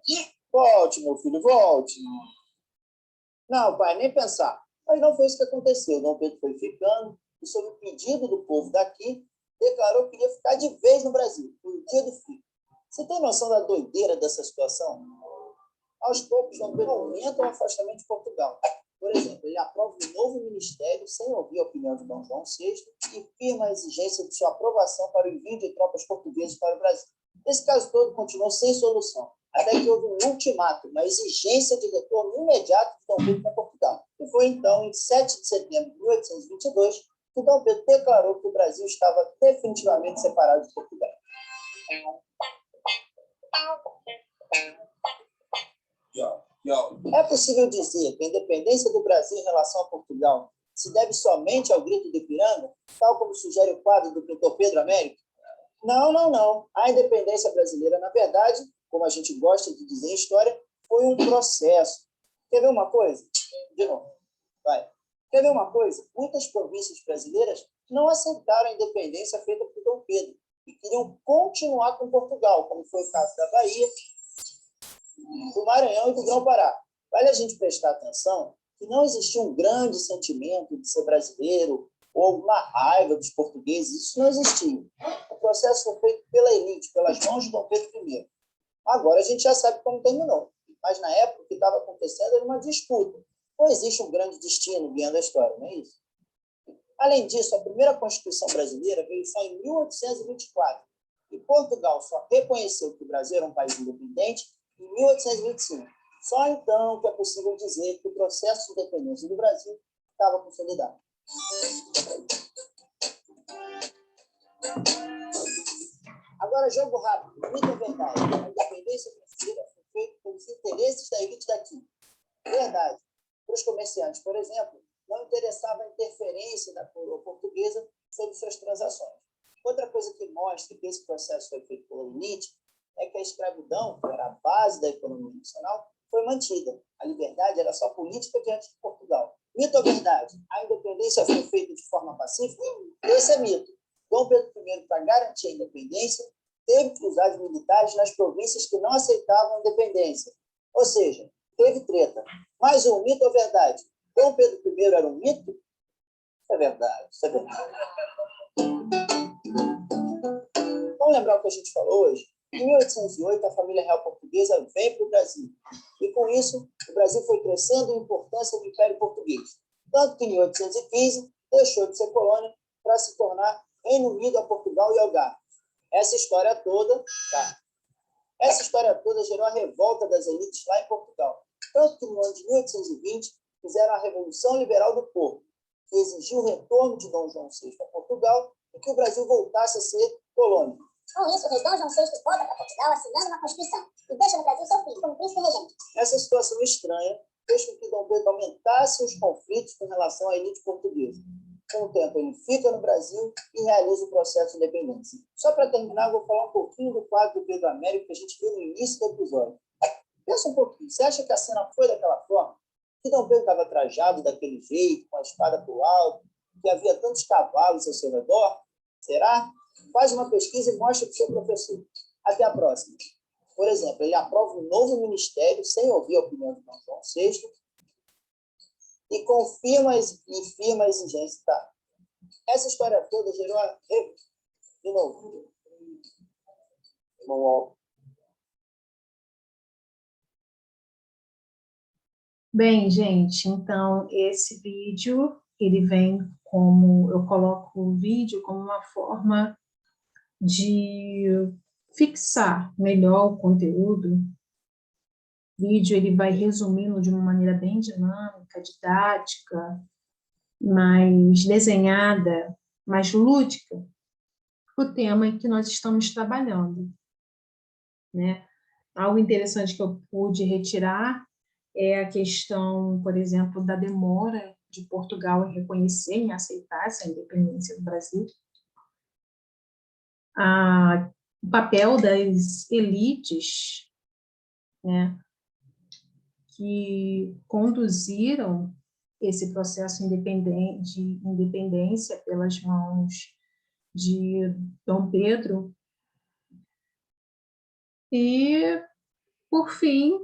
Volte, meu filho, volte. Não, pai, nem pensar. Mas não foi isso que aconteceu. Dom Pedro foi ficando e, sob o pedido do povo daqui, declarou que queria ficar de vez no Brasil, no dia do fim. Você tem noção da doideira dessa situação? Aos poucos, Dom Pedro aumenta o afastamento de Portugal. Por exemplo, ele aprova um novo ministério sem ouvir a opinião de Dom João VI e firma a exigência de sua aprovação para o envio de tropas portuguesas para o Brasil. Esse caso todo continuou sem solução, até que houve um ultimato, uma exigência de retorno imediato de Dom Pedro para Portugal. E foi então, em 7 de setembro de 1822, que Dom Pedro declarou que o Brasil estava definitivamente separado de Portugal. É possível dizer que a independência do Brasil em relação a Portugal se deve somente ao grito de Ipiranga, tal como sugere o quadro do pintor Pedro Américo? Não, não, não. A independência brasileira, na verdade, como a gente gosta de dizer em história, foi um processo. Quer ver uma coisa? De novo. Vai. Quer ver uma coisa? Muitas províncias brasileiras não aceitaram a independência feita por Dom Pedro e queriam continuar com Portugal, como foi o caso da Bahia, do Maranhão e do Grão-Pará. Vale a gente prestar atenção que não existia um grande sentimento de ser brasileiro ou alguma raiva dos portugueses. Isso não existia. O processo foi feito pela elite, pelas mãos de Dom Pedro I. Agora a gente já sabe como terminou. Mas na época o que estava acontecendo era uma disputa. Não existe um grande destino guiando a história, não é isso? Além disso, a primeira Constituição brasileira veio só em 1824. E Portugal só reconheceu que o Brasil era um país independente em 1825. Só então que é possível dizer que o processo de independência do Brasil estava consolidado. Agora, jogo rápido. Mito ou verdade? A independência brasileira foi feita pelos interesses da elite daqui. Verdade. Para os comerciantes, por exemplo, não interessava a interferência da coroa portuguesa sobre suas transações. Outra coisa que mostra que esse processo foi feito pela elite é que a escravidão, que era a base da economia nacional, foi mantida. A liberdade era só política diante de Portugal. Mito ou verdade? A independência foi feita de forma pacífica? Esse é mito. Dom Pedro I, para garantir a independência, teve que usar os militares nas províncias que não aceitavam a independência. Ou seja, teve treta. Mais um mito ou verdade? Dom Pedro I era um mito? Isso é verdade, isso é verdade. Vamos lembrar o que a gente falou hoje? Em 1808, a família real portuguesa vem para o Brasil. E, com isso, o Brasil foi crescendo em importância do Império Português. Tanto que, em 1815, deixou de ser colônia para se tornar Reino Unido a Portugal e Algarve. Essa história toda gerou a revolta das elites lá em Portugal. Tanto que, no ano de 1820, fizeram a Revolução Liberal do Porto, que exigiu o retorno de Dom João VI a Portugal e que o Brasil voltasse a ser colônia. Com isso, o rei Dom João VI volta para Portugal assinando uma Constituição e deixa no Brasil seu filho como príncipe regente. Essa situação estranha fez com que Dom Pedro aumentasse os conflitos com relação à elite portuguesa. Com o tempo, ele fica no Brasil e realiza o processo de independência. Só para terminar, eu vou falar um pouquinho do quadro do Pedro Américo que a gente viu no início do episódio. Pensa um pouquinho, você acha que a cena foi daquela forma? Que Dom Pedro estava trajado daquele jeito, com a espada para o alto, que havia tantos cavalos ao seu redor? Será? Faz uma pesquisa e mostra para o seu professor. Até a próxima. Por exemplo, ele aprova um novo ministério sem ouvir a opinião de Dom João VI e firma a exigência. Tá? Essa história toda gerou a... De novo. Bom, Bem, gente, então esse vídeo, ele vem como, eu coloco o vídeo como uma forma de fixar melhor o conteúdo. O vídeo, ele vai resumindo de uma maneira bem dinâmica, didática, mais desenhada, mais lúdica, o tema em que nós estamos trabalhando, né? Algo interessante que eu pude retirar é a questão, por exemplo, da demora de Portugal em reconhecer, em aceitar essa independência do Brasil. O papel das elites, né, que conduziram esse processo de independência pelas mãos de Dom Pedro. E, por fim,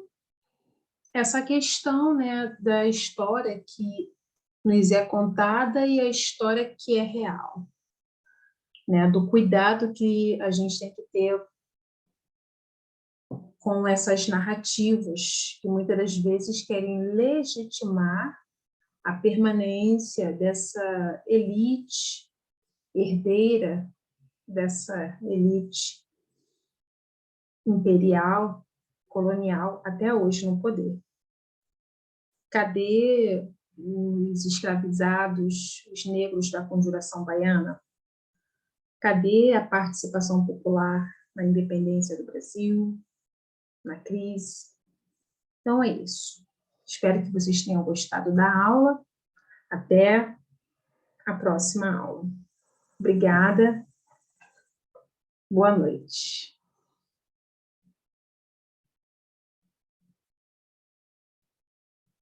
essa questão, né, da história que nos é contada e a história que é real, né, do cuidado que a gente tem que ter com essas narrativas que muitas das vezes querem legitimar a permanência dessa elite herdeira, dessa elite imperial, colonial, até hoje no poder. Cadê os escravizados, os negros da Conjuração Baiana? Cadê a participação popular na independência do Brasil, na crise? Então é isso. Espero que vocês tenham gostado da aula. Até a próxima aula. Obrigada. Boa noite.